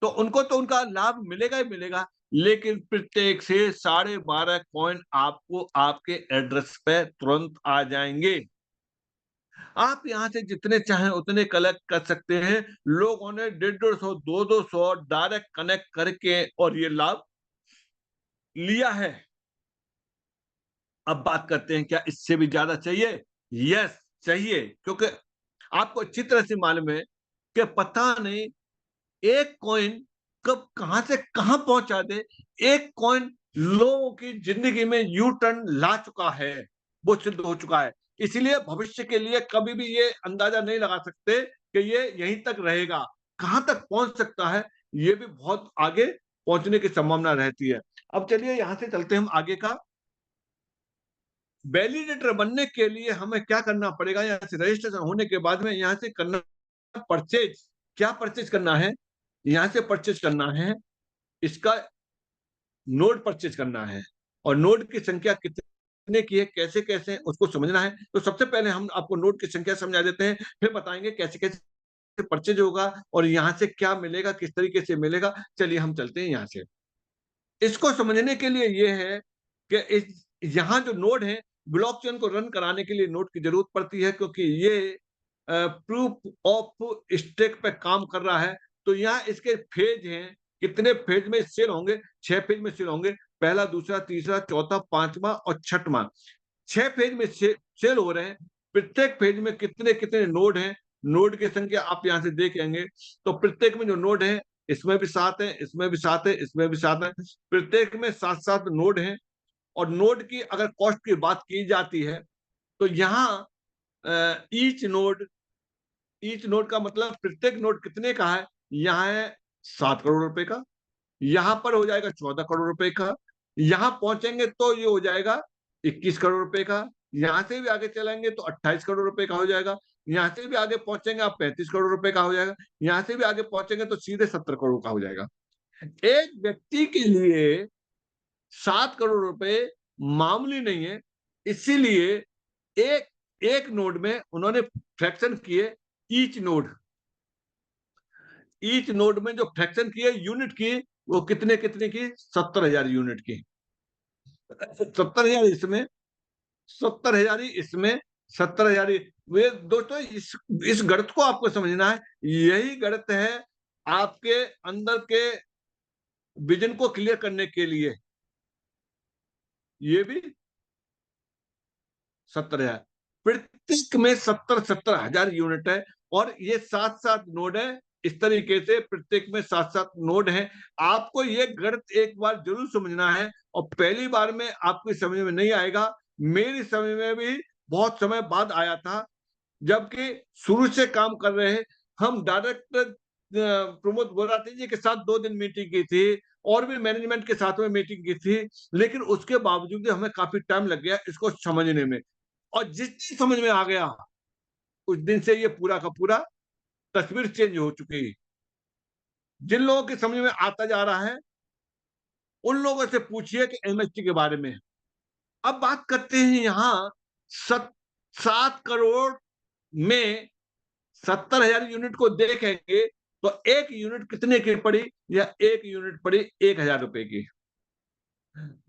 तो उनको तो उनका लाभ मिलेगा ही मिलेगा, लेकिन प्रत्येक से 12.5 कॉइन आपको आपके एड्रेस पे तुरंत आ जाएँगे। आप यहाँ से जितने चाहें उतने कलेक्ट कर सकते हैं। लोगों ने 150-150 200 डायरेक्ट कनेक्ट करके और ये लाभ लिया है। अब बात करते हैं क्या इससे भी ज़्यादा चाहिए? यस, चाहिए, क्योंकि आपको अच्छी तरह से मालूम है कि पता नहीं एक कॉइन कब कहाँ से कहाँ पहुँचा दे। एक कॉइन लोगों की ज़िंदगी में यू टर्न ला चुका है, वो सिद्ध हो चुका है। इसीलिए भविष्य के लिए कभी भी ये अंदाज़ा नहीं लगा सकते कि ये यहीं तक रहेगा। कहाँ तक पहुँच सकता है, ये भी बहुत आगे पहुँचने की संभावना रहती है। अब चलिए यहाँ से चलते हैं हम आगे का। वैलिडेटर बनने के लिए हमें क्या करना पड़ेगा? यहाँ से रजिस्ट्रेशन होने के बाद में यहाँ से करना परचेज़। क्या परचेज़ करना है? यहाँ से परचेज़ करना है इसका नोट परचेज करना है और नोट की संख्या कितने की है, कैसे कैसे उसको समझना है। तो सबसे पहले हम आपको नोट की संख्या समझा देते हैं, फिर बताएंगे कैसे कैसे परचेज होगा और यहाँ से क्या मिलेगा, किस तरीके से मिलेगा। चलिए हम चलते हैं यहाँ से। इसको समझने के लिए ये है कि इस यहाँ जो नोड है, ब्लॉकचेन को रन कराने के लिए नोड की जरूरत पड़ती है, क्योंकि ये प्रूफ ऑफ स्टेक पे काम कर रहा है। तो यहाँ इसके फेज हैं, कितने फेज में सेल होंगे? 6 फेज में सेल होंगे। पहला, दूसरा, तीसरा, चौथा, 5वां और 6वां। 6 फेज में सेल हो रहे हैं। प्रत्येक फेज में कितने कितने नोड हैं, नोड की संख्या आप यहाँ से देखेंगे। तो प्रत्येक में जो नोड है, इसमें भी 7 है, इसमें भी 7 है, इसमें भी 7 है। प्रत्येक में 7-7 नोड हैं। और नोड की अगर कॉस्ट की बात की जाती है, तो यहाँ ईच नोड का मतलब प्रत्येक नोड कितने का है? यहाँ है 7 करोड़ रुपए का, यहाँ पर हो जाएगा 14 करोड़ रुपए का, यहाँ पहुंचेंगे तो ये हो जाएगा 21 करोड़ रुपए का, यहाँ से भी आगे चलेंगे तो 28 करोड़ रुपए का हो जाएगा, यहाँ से भी आगे पहुंचेंगे आप 35 करोड़ रुपए का हो जाएगा, यहाँ से भी आगे पहुंचेंगे तो सीधे 70 करोड़ का हो जाएगा। एक व्यक्ति के लिए 7 करोड़ रुपए मामूली नहीं है। इसीलिए एक एक नोड में उन्होंने फ्रैक्शन किए। ईच नोड में जो फ्रैक्शन किए, यूनिट की, वो कितने कितने की? 70,000 यूनिट की। 70,000 इसमें, 70,000 ही इसमें, 70,000 ही। वे दोस्तों, इस गणित को आपको समझना है। यही गणित है आपके अंदर के विजन को क्लियर करने के लिए। ये भी 70,000, प्रत्येक में 70,000 यूनिट है। और ये 7-7 नोड है। इस तरीके से प्रत्येक में 7-7 नोड है। आपको ये गणित एक बार जरूर समझना है। और पहली बार में आपकी समझ में नहीं आएगा, मेरी समझ में भी बहुत समय बाद आया था, जबकि शुरू से काम कर रहे हैं। हम डायरेक्टर प्रमोद बोराटी जी के साथ 2 दिन मीटिंग की थी, और भी मैनेजमेंट के साथ में मीटिंग की थी, लेकिन उसके बावजूद भी हमें काफी टाइम लग गया इसको समझने में। और जिस दिन समझ में आ गया, उस दिन से ये पूरा का पूरा तस्वीर चेंज हो चुकी है। जिन लोगों की समझ में आता जा रहा है, उन लोगों से पूछिए कि एमएसटी के बारे में। अब बात करते हैं यहाँ 7 करोड़ में 70,000 यूनिट को देखेंगे, तो एक यूनिट कितने की पड़ी? या एक यूनिट पड़ी 1,000 रुपए की।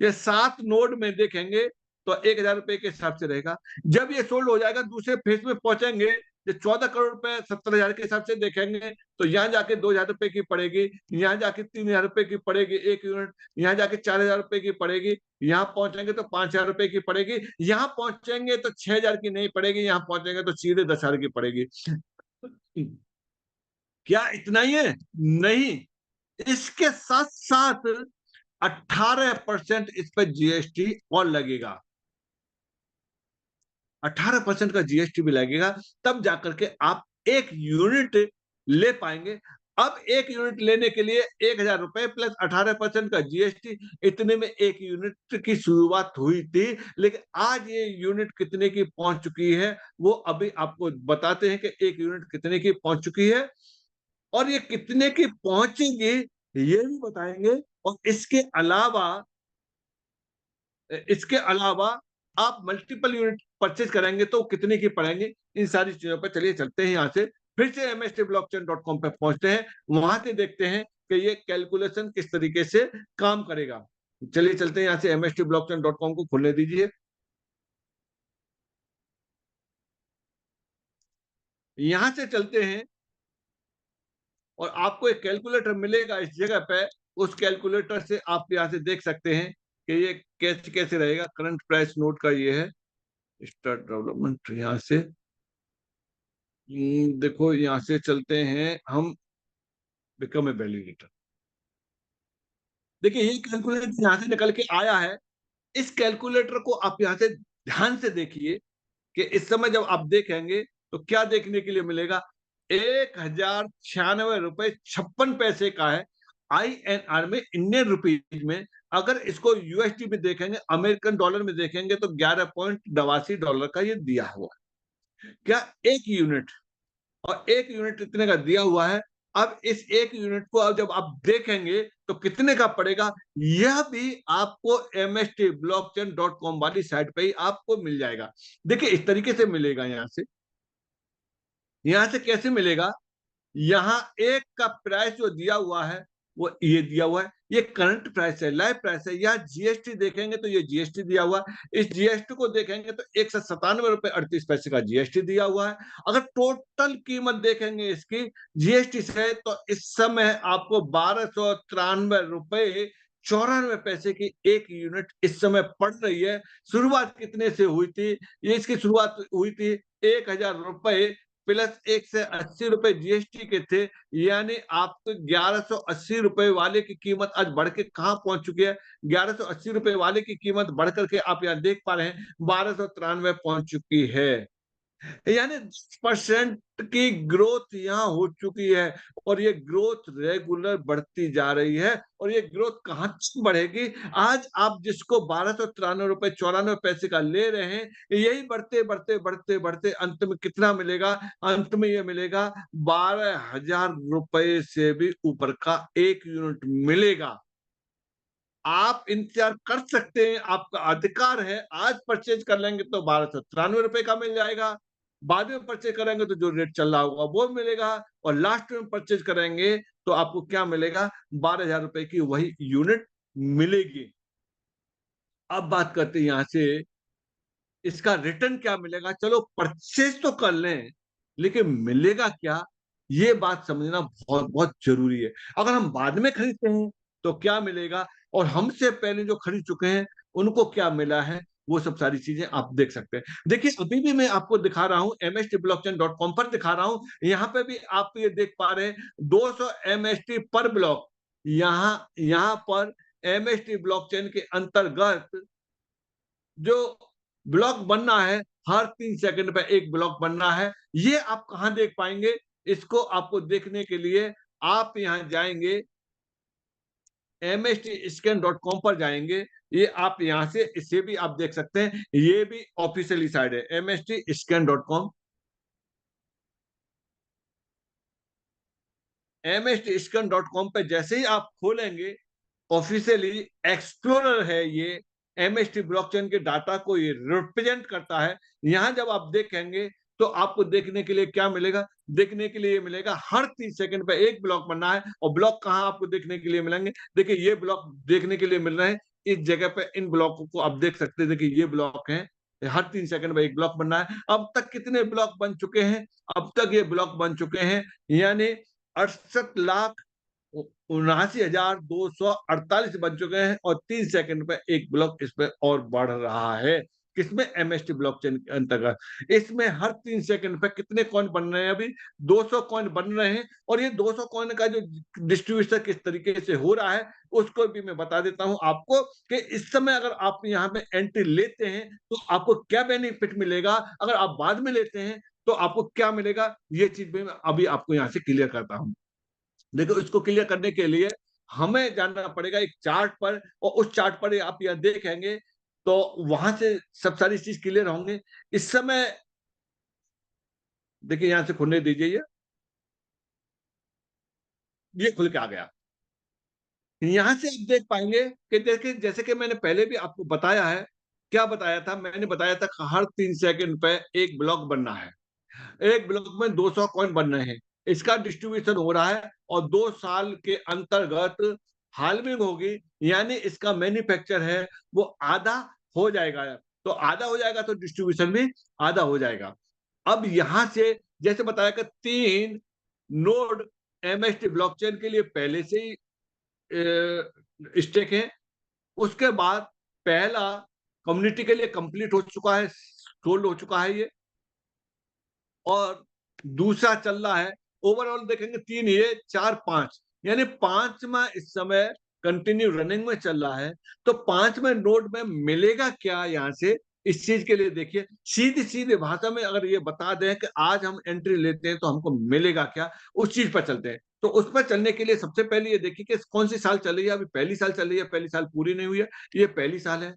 ये 7 नोड में देखेंगे तो 1,000 रुपए के हिसाब से रहेगा। जब ये सोल्ड हो जाएगा, दूसरे फेज में पहुंचेंगे, ये 14 करोड़ रुपए 70,000 के हिसाब से देखेंगे, तो यहाँ जाके 2,000 रुपए की पड़ेगी, यहाँ जाके 3,000 रुपए की पड़ेगी एक यूनिट, यहाँ जाके 4,000 रुपए की पड़ेगी, यहाँ पहुंचेंगे तो 5,000 रुपए की पड़ेगी, यहाँ पहुंचेंगे तो 6,000 की नहीं पड़ेगी, यहाँ पहुंचेंगे तो सीधे 10,000 की पड़ेगी। क्या इतना ही है? नहीं, इसके साथ साथ 18% इस पर जीएसटी और लगेगा। 18% का जीएसटी भी लगेगा, तब जाकर के आप एक यूनिट ले पाएंगे। अब एक यूनिट लेने के लिए 1,000 रुपए प्लस 18% का जीएसटी, इतने में एक यूनिट की शुरुआत हुई थी। लेकिन आज ये यूनिट कितने की पहुंच चुकी है, वो अभी आपको बताते हैं कि एक यूनिट कितने की पहुंच चुकी है और ये कितने की पहुंचेगी, ये भी बताएंगे। और इसके अलावा आप मल्टीपल यूनिट परचेज करेंगे तो कितने की पड़ेंगे, इन सारी चीजों पर चलिए चलते हैं। यहाँ से फिर से mstblockchain.com पे पहुंचते हैं, वहां से देखते हैं कि ये कैलकुलेशन किस तरीके से काम करेगा। चलिए चलते हैं यहाँ से, mstblockchain.com को खोलने दीजिए। यहां से चलते हैं और आपको एक कैलकुलेटर मिलेगा इस जगह पे। उस कैलकुलेटर से आप यहाँ से देख सकते हैं कि ये कैसे कैसे रहेगा। करंट प्राइस नोट का ये है, स्टार्ट डेवलपमेंट। यहाँ से देखो, यहाँ से चलते हैं हम, बिकम ए वैलिडेटर। देखिए, ये कैलकुलेटर यहाँ से निकल के आया है। इस कैलकुलेटर को आप यहाँ से ध्यान से देखिए कि इस समय जब आप देखेंगे तो क्या देखने के लिए मिलेगा। 1,096 रुपए 56 पैसे का है। INR में, इंडियन रुपीज में। अगर इसको यूएसडी में देखेंगे, अमेरिकन डॉलर में देखेंगे, तो $11.82 का ये दिया हुआ है। क्या एक यूनिट, और एक यूनिट इतने का दिया हुआ है। अब इस 1 यूनिट को अब जब आप देखेंगे तो कितने का पड़ेगा, यह भी आपको mstblockchain.com वाली साइट पे ही आपको मिल जाएगा। देखिए इस तरीके से मिलेगा यहाँ से कैसे मिलेगा? यहाँ एक का प्राइस जो दिया हुआ है वो ये दिया हुआ है, ये करंट प्राइस है, लाइव प्राइस है। यहाँ जीएसटी देखेंगे तो ये जीएसटी दिया हुआ है, इस जीएसटी को देखेंगे तो ₹197.38 का जीएसटी दिया हुआ है। अगर टोटल कीमत देखेंगे इसकी जीएसटी से तो इस समय आपको ₹1293.94 की एक यूनिट इस समय पड़ रही है। शुरुआत कितने से हुई थी? ये इसकी शुरुआत हुई थी ₹1000 प्लस ₹180 जीएसटी के थे, यानी आपको ₹1180 वाले की कीमत आज बढ़ के कहाँ पहुंच चुकी है? ₹1180 वाले की कीमत बढ़ करके आप यहाँ देख पा रहे हैं 1293 पहुंच चुकी है। यानी 10% की ग्रोथ यहाँ हो चुकी है और ये ग्रोथ रेगुलर बढ़ती जा रही है और ये ग्रोथ कहाँ तक बढ़ेगी? आज आप जिसको ₹1293.94 का ले रहे हैं, यही बढ़ते अंत में कितना मिलेगा? अंत में ये मिलेगा ₹12,000 से भी ऊपर का 1 यूनिट मिलेगा। आप इंतज़ार कर सकते हैं, आपका अधिकार है। आज परचेज़ कर लेंगे तो ₹1293 का मिल जाएगा। बाद में परचेज़ करेंगे तो जो रेट चल रहा होगा वो मिलेगा और लास्ट में परचेज़ करेंगे तो आपको क्या मिलेगा? ₹12,000 की वही यूनिट मिलेगी। अब बात करते हैं यहाँ से इसका रिटर्न क्या मिलेगा? चलो परचेज़ तो कर लें, लेकिन मिलेगा क्या? ये बात समझना बहुत-बहुत ज़रूरी है। अगर हम बाद में खरीदते हैं, तो क्या मिलेगा? और हमसे पहले जो खरीद चुके हैं, उनको क्या मिला है? वो सब सारी चीज़ें आप देख सकते हैं। देखिए, अभी भी मैं आपको दिखा रहा हूँ, mstblockchain.com पर दिखा रहा हूँ। यहाँ पे भी आप ये देख पा रहे हैं, 200 एमएसटी पर ब्लॉक। यहाँ यहाँ पर एमएसटी ब्लॉकचेन के अंतर्गत जो ब्लॉक बनना है, हर 3 सेकंड पे 1 ब्लॉक बनना है। ये आप कहाँ देख पाएँगे? इसको आपको देखने के लिए आप यहाँ जाएँगे mstscan.com पर जाएँगे। ये आप यहाँ से इसे भी आप देख सकते हैं। ये भी ऑफ़िशियली साइट है mstscan.com। mstscan.com पे जैसे ही आप खोलेंगे ऑफिशियली एक्सप्लोरर है ये एमएसटी ब्लॉकचेन के डाटा को ये रिप्रेजेंट करता है। यहाँ जब आप देखेंगे तो आपको देखने के लिए क्या मिलेगा? देखने के लिए ये मिलेगा हर 30 सेकंड पे 1 ब्लॉक बनना है और ब्लॉक कहाँ आपको देखने के लिए मिलेंगे? देखिए ये ब्लॉक देखने के लिए मिल रहे हैं। इस जगह पे इन ब्लॉकों को आप देख सकते हैं। देखिए ये ब्लॉक हैं। हर 3 सेकंड में 1 ब्लॉक बनना है। अब तक कितने ब्लॉक बन चुके हैं? अब तक ये ब्लॉक बन चुके हैं यानी 68 लाख उ 79,248 बन चुके हैं और 3 सेकंड पे 1 ब्लॉक इसमें और बढ़ रहा है। किसमें? एमएसटी ब्लॉकचेन के अंतर्गत। इसमें हर 3 सेकंड पे कितने कॉइन बन रहे हैं अभी? 200 कॉइन बन रहे हैं और ये 200 कॉइन का जो डिस्ट्रीब्यूशन किस तरीके से हो रहा है, उसको भी मैं बता देता हूँ आपको कि इस समय अगर आप यहाँ पे एंट्री लेते हैं, तो आपको क्या बेनिफिट मिलेगा? अगर आप बाद में लेते हैं, तो आपको क्या मिलेगा? ये चीज़ भी मैं अभी आपको यहाँ से क्लियर करता हूँ। देखो इसको क्लियर करने के लिए हमें जानना पड़ेगा एक चार्ट पर और उस चार्ट पर आप यह देखेंगे तो वहां से सब सारी चीज क्लियर होंगे। इस समय देखिए यहां से खुलने दीजिए ये खुल के आ गया। यहाँ से आप देख पाएंगे कि देखिए जैसे कि मैंने पहले भी आपको बताया है। क्या बताया था? मैंने बताया था कि हर 3 सेकंड पे एक ब्लॉक बनना है। एक ब्लॉक में 200 कॉइन बन रहे हैं। इसका डिस्ट्रीब्यूशन हो रहा है और 2 साल के अंतर्गत हाल्विंग होगी, यानी इसका मैन्युफैक्चर है वो आधा हो जाएगा। तो आधा हो जाएगा तो डिस्ट्रीब्यूशन भी आधा हो जाएगा। अब यहाँ से जैसे बताया कि 3 नोड एमएसटी ब्लॉकचेन के लिए पहले से ही स्टेक है। उसके बाद पहला कम्युनिटी के लिए कंप्लीट हो चुका है, सोल्ड हो चुका है ये। और दूसरा चल रहा है। ओवरऑल देखेंगे 3 ये 4 5 यानी 5वां इस समय कंटिन्यू रनिंग में चल रहा है। तो 5वें नोड में मिलेगा क्या यहाँ से? इस चीज के लिए देखिए सीधी-सीधी भाषा में अगर ये बता दें कि आज हम एंट्री लेते हैं तो हमको मिलेगा क्या? उस चीज पर चलते हैं। तो उस पर चलने के लिए सबसे पहले ये देखिए कि कौन सी साल चल रही है? अभी पहली साल चल रही है, पहली साल पूरी नहीं हुई है। ये पहली साल है।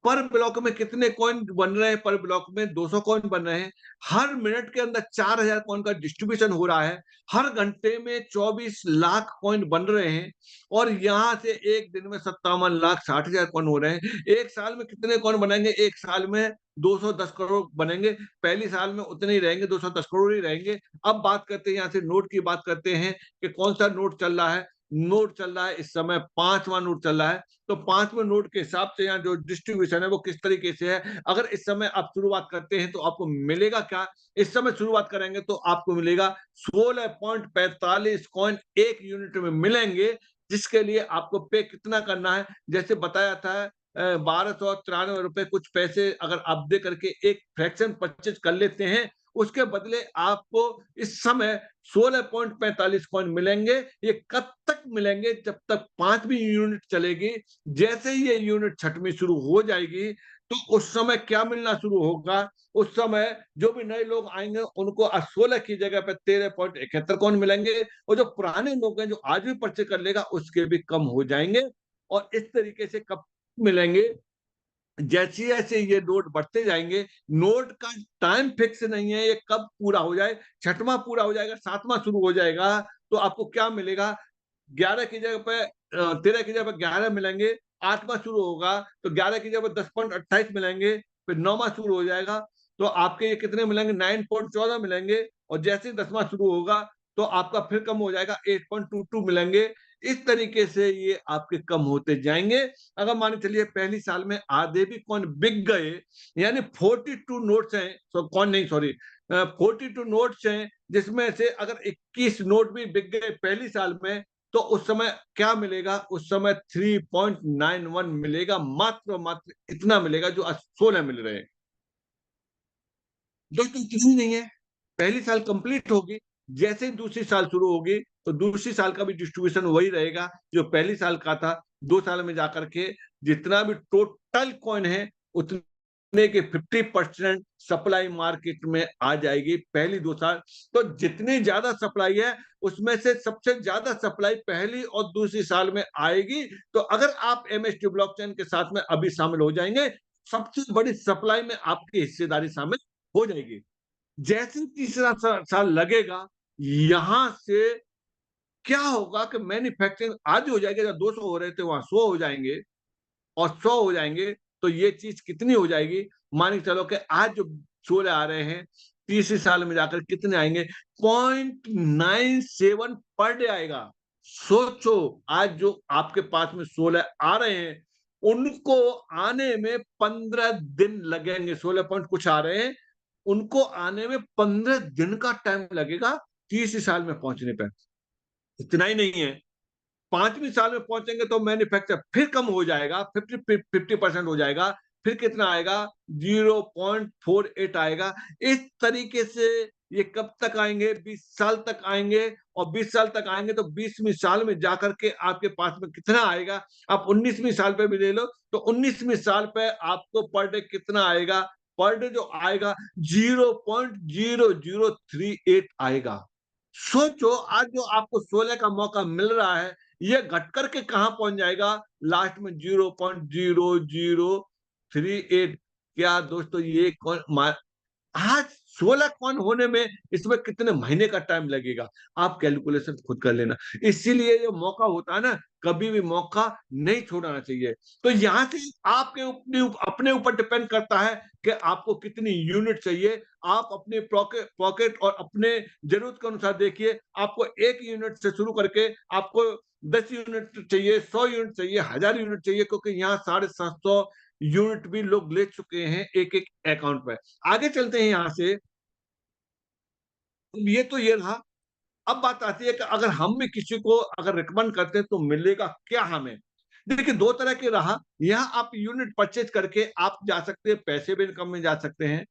पर ब्लॉक में कितने कॉइन बन रहे हैं, पर ब्लॉक में 200 कॉइन बन रहे हैं। हर मिनट के अंदर 4000 कॉइन का डिस्ट्रीब्यूशन हो रहा है। हर घंटे में 24 लाख कॉइन बन रहे हैं और यहाँ से एक दिन में 57 लाख 60,000 कॉइन हो रहे हैं। एक साल में कितने कॉइन बनेंगे? एक साल में 210 करोड़ बनेंगे। पहली साल में उतने ही रहेंगे, 210 करोड़ ही रहेंगे। अब बात करते हैं, यहाँ से नोट की बात करते हैं कि कौन सा नोट चल रहा है। नोट चल रहा है इस समय 5वां नोट चल रहा है। तो 5वें नोट के हिसाब से यहाँ जो डिस्ट्रीब्यूशन है वो किस तरीके से है। अगर इस समय आप शुरुआत करते हैं तो आपको मिलेगा क्या? इस समय शुरुआत करेंगे तो आपको मिलेगा 16.45 कॉइन 1 यूनिट में मिलेंगे, जिसके लिए आपको पे कितना करना है? जैसे बताया था 1293 रुपए कुछ पैसे अगर आप दे करके एक फ्रैक्शन परचेज कर लेते हैं, उसके बदले आपको इस समय 16.45 कॉइन मिलेंगे। ये कब तक मिलेंगे? जब तक 5वीं यूनिट चलेगी। जैसे ही ये यूनिट 6वीं शुरू हो जाएगी, तो उस समय क्या मिलना शुरू होगा? उस समय जो भी नए लोग आएँगे उनको 16 की जगह पे 13.71 कॉइन मिलेंगे और जो पुराने लोग हैं जो आज भी पर्चे कर लेगा उसके भी कम हो जाएँगे और इस तरीके से कब मिलेंगे? जैसे-जैसे ये नोट बढ़ते जाएँगे, नोट का टाइम फिक्स नहीं है, ये कब पूरा हो जाए, 6वां पूरा हो जाएगा, 7वां शुरू हो जाएगा, तो आपको क्या मिलेगा? 11 की जगह पे 13 की जगह पे 11 मिलेंगे, 8वां शुरू होगा, तो 11 की जगह पे 10.28 मिलेंगे, फिर 9वां शुरू हो जाएगा, तो आपके ये कितने मिलेंगे? 9.14 मिलेंगे और जैसे ही 10वां शुरू होगा, तो आपका फिर कम हो जाएगा, 8.22 मिलेंगे। इस तरीके से ये आपके कम होते जाएँगे। अगर मान के चलिए पहली साल में आधे भी कॉइन बिक गए, यानी 42 नोट्स हैं, कॉइन नहीं सॉरी 42 नोट्स हैं, जिसमें से अगर 21 नोट भी बिक गए पहली साल में, तो उस समय क्या मिलेगा? उस समय 3.91 मिलेगा, मात्र और मात्र इतना मिलेगा जो आज 16 मिल रहे हैं। दोस्तों इतना ही नहीं है, पहली साल कंप्लीट होगी, जैसे ही दूसरी साल शुरू होगी, तो दूसरी साल का भी डिस्ट्रीब्यूशन वही रहेगा जो पहली साल का था। 2 साल में जाकर के जितना भी टोटल कॉइन है, उतने के 50% सप्लाई मार्केट में आ जाएगी पहली 2 साल। तो जितनी ज़्यादा सप्लाई है, उसमें से सबसे ज़्यादा सप्लाई पहली और दूसरी साल में आएगी। तो अगर आप एमएसटी ब्लॉकचेन के साथ में अभी शामिल हो जाएँगे, सबसे बड़ी सप्लाई में आपकी हिस्सेदारी शामिल हो जाएगी। जैसे ही तीसरा साल लगेगा, यहाँ से क्या होगा कि मैन्युफैक्चरिंग आज हो जाएगी, जब 200 हो रहे थे वहाँ 100 हो जाएँगे और 100 हो जाएँगे, तो ये चीज़ कितनी हो जाएगी? मान के चलो कि आज जो 16 आ रहे हैं, तीसरे साल में जाकर कितने आएँगे? 0.97 पर डे आएगा। सोचो, आज जो आपके पास में 16 आ रहे हैं, उनको आने में 15 दिन लगेंगे, 16 पॉइंट कुछ आ रहे हैं, उनको आने में 15 दिन का टाइम लगेगा, तीसरे साल में पहुँचने पे। इतना ही नहीं है, 5वीं साल में पहुँचेंगे तो मैन्युफैक्चर फिर कम हो जाएगा, 50% हो जाएगा, फिर कितना आएगा? 0.48 आएगा। इस तरीके से ये कब तक आएँगे? 20 साल तक आएँगे और 20 साल तक आएँगे तो 20वीं साल में जाकर के आपके पास में कितना आएगा? आप 19वीं साल पे भी ले लो, तो 19वीं साल पे आपको पर डे कितना आएगा? पर डे जो आएगा 0.0038 आएगा। सोचो आज जो आपको 16 का मौका मिल रहा है, ये घट कर के कहाँ पहुँच जाएगा? लास्ट में 0.0038। क्या दोस्तों ये कौन मा आज 16 कौन होने में इसमें कितने महीने का टाइम लगेगा? आप कैलकुलेशन खुद कर लेना। इसीलिए जो मौका होता है ना, कभी भी मौका नहीं छोड़ना चाहिए। तो यहाँ से आपके अपने ऊपर डिपेंड करता है कि आपको कितनी यूनिट चाहिए। आप अपने पॉकेट और अपने ज़रूरत के अनुसार देखिए, आपको 1 यूनिट से शुरू करके आपको 10 यूनिट चाहिए, 100 यूनिट चाहिए, 1000 यूनिट चाहिए क्योंकि यहाँ 750 यूनिट भी लोग ले चुके हैं एक-एक अकाउंट पे। आगे चलते हैं यहाँ से, ये तो ये रहा। अब बात आती है कि अगर हम भी किसी को अगर रिकमेंड करते हैं तो मिलेगा क्या हमें? देखिए 2 तरह के रहा, यहाँ आप यूनिट परचेज़ करके आप जा सकते हैं पैसिव इनकम में जा सकते हैं।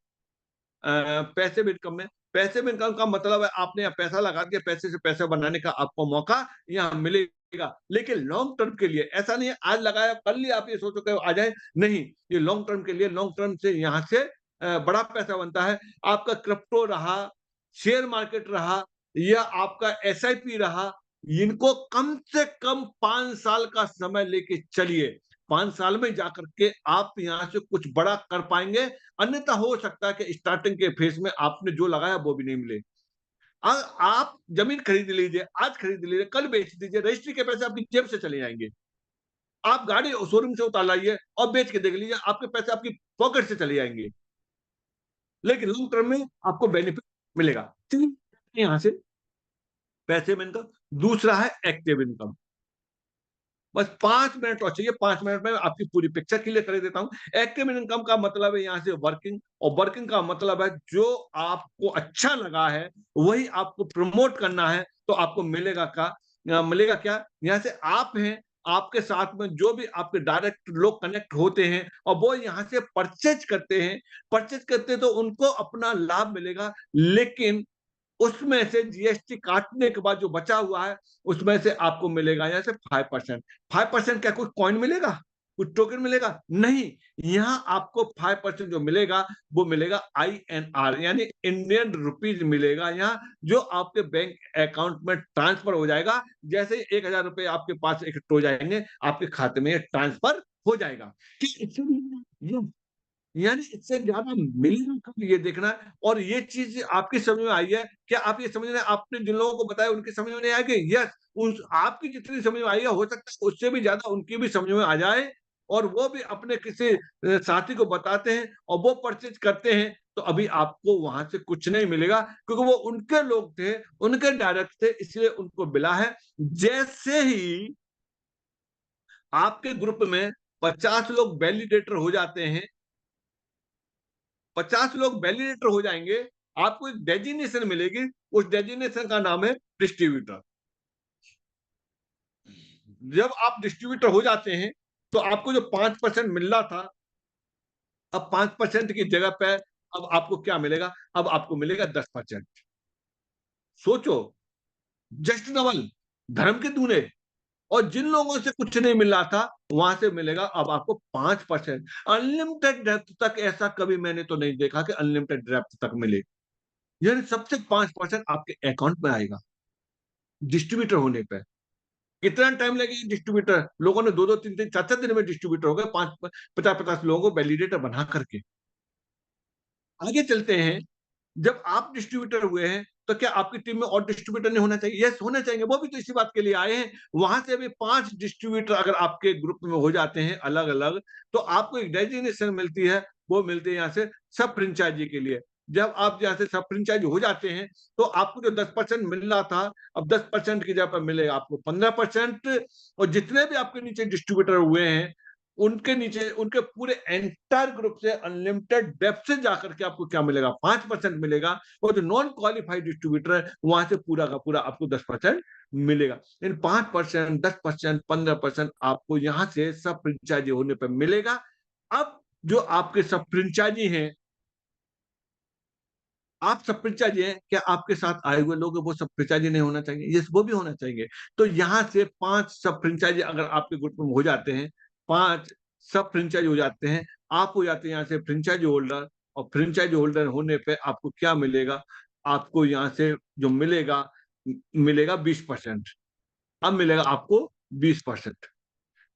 पैसिव इनकम में पैसिव इनकम का मतलब है आपने यहाँ पैसा लगा दिया, पैसे से पैसा बनाने का आपको मौका यहाँ मिलेगा। लेकिन लॉन्ग टर्म के लिए ऐसा नहीं है आज लगाया कल ही आप ये सोचो कि आ जाए, नहीं, ये लॉन्ग टर्म के लिए लॉन्ग टर्म से यहाँ से बड़ा पैसा बनता है। आपका क्रिप्टो रहा, शेयर मार्केट रहा या आपका एसआईपी रहा, इनको कम से कम 5 साल का समय लेके चलिए। 5 साल में जाकर के आप यहाँ से कुछ बड़ा कर पाएँगे, अन्यथा हो सकता है कि स्टार्टिंग के फेज़ में आपने जो लगाया वो भी नहीं मिले। आप ज़मीन खरीद लीजिए, आज खरीद लीजिए, कल बेच दीजिए, रजिस्ट्री के पैसे आपकी जेब से चले जाएँगे। आप गाड़ी शोरूम से उतार लाइए और बेच के देख लीजिए, आपके पैसे आपकी पॉकेट से चले जाएँगे। लेकिन लॉन्ग टर्म में आपको बेनिफिट मिलेगा। चलिए यहाँ से पैसिव इनकम, दूसरा है एक्टिव इनकम। बस 5 मिनट और चाहिए, 5 मिनट में आपकी पूरी पिक्चर क्लियर कर देता हूँ। एक्टिव इनकम का मतलब है यहाँ से वर्किंग, और वर्किंग का मतलब है जो आपको अच्छा लगा है, वही आपको प्रमोट करना है, तो आपको मिलेगा मिलेगा क्या? यहाँ से आप हैं, आपके साथ में जो भी आपके डायरेक्ट लोग कनेक्ट होते हैं और वो यहाँ से परचेज़ करते हैं तो उनको अपना लाभ मिलेगा, लेकिन उसमें से जीएसटी काटने के बाद जो बचा हुआ है, उसमें से आपको मिलेगा यहाँ से 5%। 5% क्या कोई कॉइन मिलेगा? कुछ टोकन मिलेगा? नहीं, यहाँ आपको 5% जो मिलेगा, वो मिलेगा आईएनआर यानी इंडियन रुपीज़ मिलेगा यहाँ, जो आपके बैंक अकाउंट में ट्रांसफर हो जाएगा। जैसे ही ₹1000 आपके पास इकट्ठे हो जाएँगे, आपके खाते में ये ट्रांसफर हो जाएगा। कि इससे ये यानी इससे ज़्यादा मिलेगा कब ये देखना है, और ये चीज़ आपकी समझ में आई है? क्या आप ये समझ रहे हैं आपने जिन लोगों को बताया उनकी समझ में नहीं आएगी? यस, उस आपकी जितनी समझ में आई है हो सकता है उससे भी ज़्यादा उनकी भी समझ में आ जाए, और वो भी अपने किसी साथी को बताते हैं और वो परचेज़ करते हैं, तो अभी आपको वहाँ से कुछ नहीं मिलेगा क्योंकि वो उनके लोग थे, उनके डायरेक्ट थे, इसलिए उनको मिला है। जैसे ही आपके ग्रुप में 50 लोग वैलिडेटर हो जाते हैं, 50 लोग वैलिडेटर हो जाएँगे, आपको एक डेजिग्नेशन मिलेगी, उस डेजिग्नेशन का नाम है डिस्ट्रीब्यूटर। जब आप डिस्ट्रीब्यूटर हो जाते हैं, तो आपको जो 5% मिल रहा था, अब 5% की जगह पे अब आपको क्या मिलेगा? अब आपको मिलेगा 10%। सोचो, जस्ट डबल, धर्म के दूल्हे। और जिन लोगों से कुछ नहीं मिल रहा था, वहाँ से मिलेगा अब आपको 5%। अनलिमिटेड डेप्थ तक ऐसा कभी मैंने तो नहीं देखा कि अनलिमिटेड डेप्थ तक मिले। यानी सबसे 5% आपके अकाउंट में आएगा, डिस्ट्रीब्यूटर होने पे। कितना टाइम लगेगा डिस्ट्रीब्यूटर? लोगों ने 2-2 3-3 4-4 दिन में डिस्ट्रीब्यूटर हो गए, 5 50-50 लोगों को वैलिडेटर बना करके। आगे चलते हैं, जब आप डिस्ट्रीब्यूटर हुए हैं, तो क्या आपकी टीम में और डिस्ट्रीब्यूटर नहीं होना चाहिए? यस, होने चाहिए, वो भी तो इसी बात के लिए आए हैं। वहाँ से भी 5 डिस्ट्रीब्यूटर अगर आपके ग्रुप में हो जाते हैं अलग-अलग, तो आपको एक डेजिग्नेशन मिलती है, वो मिलती है यहाँ से सब फ्रेंचाइज़ी के लिए। जब आप यहाँ से सब फ्रेंचाइज़ी हो जाते हैं, तो आपको जो 10% मिल रहा था, अब 10% की जगह पर मिलेगा आपको 15%, और जितने भी आपके नीचे डिस्ट्रीब्यूटर हुए हैं, उनके नीचे उनके पूरे एंटायर ग्रुप से अनलिमिटेड डेप्थ से जाकर के आपको क्या मिलेगा? 5% मिलेगा, और जो नॉन क्वालिफाइड डिस्ट्रीब्यूटर है, वहाँ से पूरा का पूरा आपको 10% मिलेगा। इन 5%, 10%, 15% आपको यहाँ से सब फ्रेंचाइज़ी होने पे मिलेगा। अब जो आपके सब फ्रेंचाइज़ी हैं, आप सब फ्रेंचाइज़ी हैं, क्या आपके साथ आए हुए लोग हैं वो सब फ्रेंचाइज़ी नहीं होना चाहिए? यस, वो भी होना चाहिए। तो यहाँ से 5 सब फ्रेंचाइज़ी अगर आपके ग्रुप में हो जाते हैं, 5 सब फ्रेंचाइज़ी हो जाते हैं, आप हो जाते हैं यहाँ से फ्रेंचाइज़ी होल्डर, और फ्रेंचाइज़ी होल्डर होने पे आपको क्या मिलेगा? आपको यहाँ से जो मिलेगा मिलेगा 20%। अब मिलेगा आपको 20%।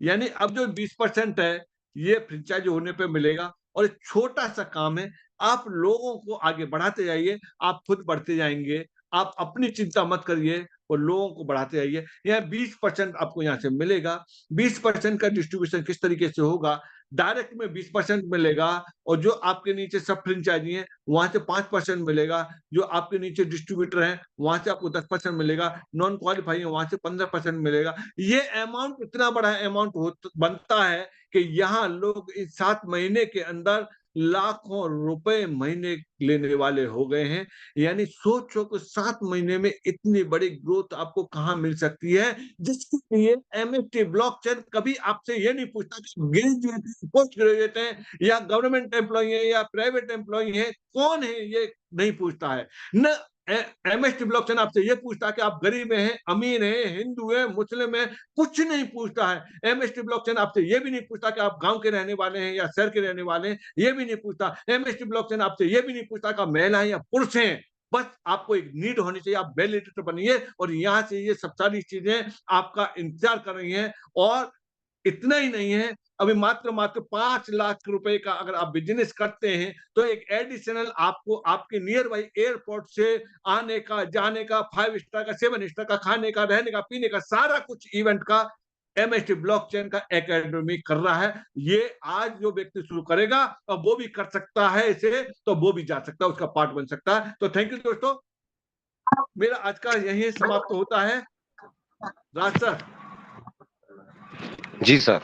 यानी अब जो 20% है, ये फ्रेंचाइज़ी होने पे मिलेगा, और एक छोटा-सा काम है, आप लोगों को आगे बढ़ाते जाइए, आप खुद बढ़ते जाएँगे, आप अपनी चिंता मत करिए और लोगों को बढ़ाते जाइए। यहाँ 20% आपको यहाँ से मिलेगा, 20% का डिस्ट्रीब्यूशन किस तरीके से होगा, डायरेक्ट में 20% मिलेगा, और जो आपके नीचे सब फ्रेंचाइज़ी हैं, वहाँ से 5% मिलेगा, जो आपके नीचे डिस्ट्रीब्यूटर हैं, वहाँ से आपको 10% मिलेगा, नॉन क्वालिफाई है, वहाँ से 15% मिलेगा। ये अमाउंट इतना बड़ा अमाउंट बनता है कि यहाँ लोग इस 7 महीने के अंदर लाखों रुपए महीने लेने वाले हो गए हैं। यानी सोचो कि 7 महीने में इतनी बड़ी ग्रोथ आपको कहाँ मिल सकती है, जिसके लिए एमएफटी ब्लॉकचेन कभी आपसे ये नहीं पूछता कि ग्रेजुएट हैं, पोस्ट ग्रेजुएट हैं, या गवर्नमेंट एम्प्लॉयी हैं, या प्राइवेट एम्प्लॉयी हैं, कौन है, ये नहीं पूछता है। न एमएसटी ब्लॉकचेन आपसे ये पूछता है कि आप गरीब हैं, अमीर हैं, हिंदू हैं, मुस्लिम हैं, कुछ नहीं पूछता है। एमएसटी ब्लॉकचेन आपसे ये भी नहीं पूछता कि आप गाँव के रहने वाले हैं या शहर के रहने वाले हैं, ये भी नहीं पूछता। एमएसटी ब्लॉकचेन आपसे ये भी नहीं पूछता कि आप महिला हैं या पुरुष हैं। बस आपको एक नीड होनी चाहिए, आप वैलिडेटर बनिए, और यहाँ से ये सब सारी चीज़ें आपका इंतज़ार कर रही हैं, और इतना ही नहीं है, अभी मात्र 5 लाख रुपए का अगर आप बिजनेस करते हैं, तो एक एडिशनल आपको आपके नियर बाई एयरपोर्ट से आने का, जाने का, 5 स्टार का, 7 स्टार का, खाने का, रहने का, पीने का, सारा कुछ इवेंट का एमएसटी ब्लॉकचेन का एकेडमी कर रहा है। ये आज जो व्यक्ति शुरू करेगा और वो भी कर सकता है इसे, तो वो भी जा सकता है, उसका पार्ट बन सकता है। तो थैंक यू दोस्तों, मेरा आज का यही समाप्त होता है। राज सर। जी सर।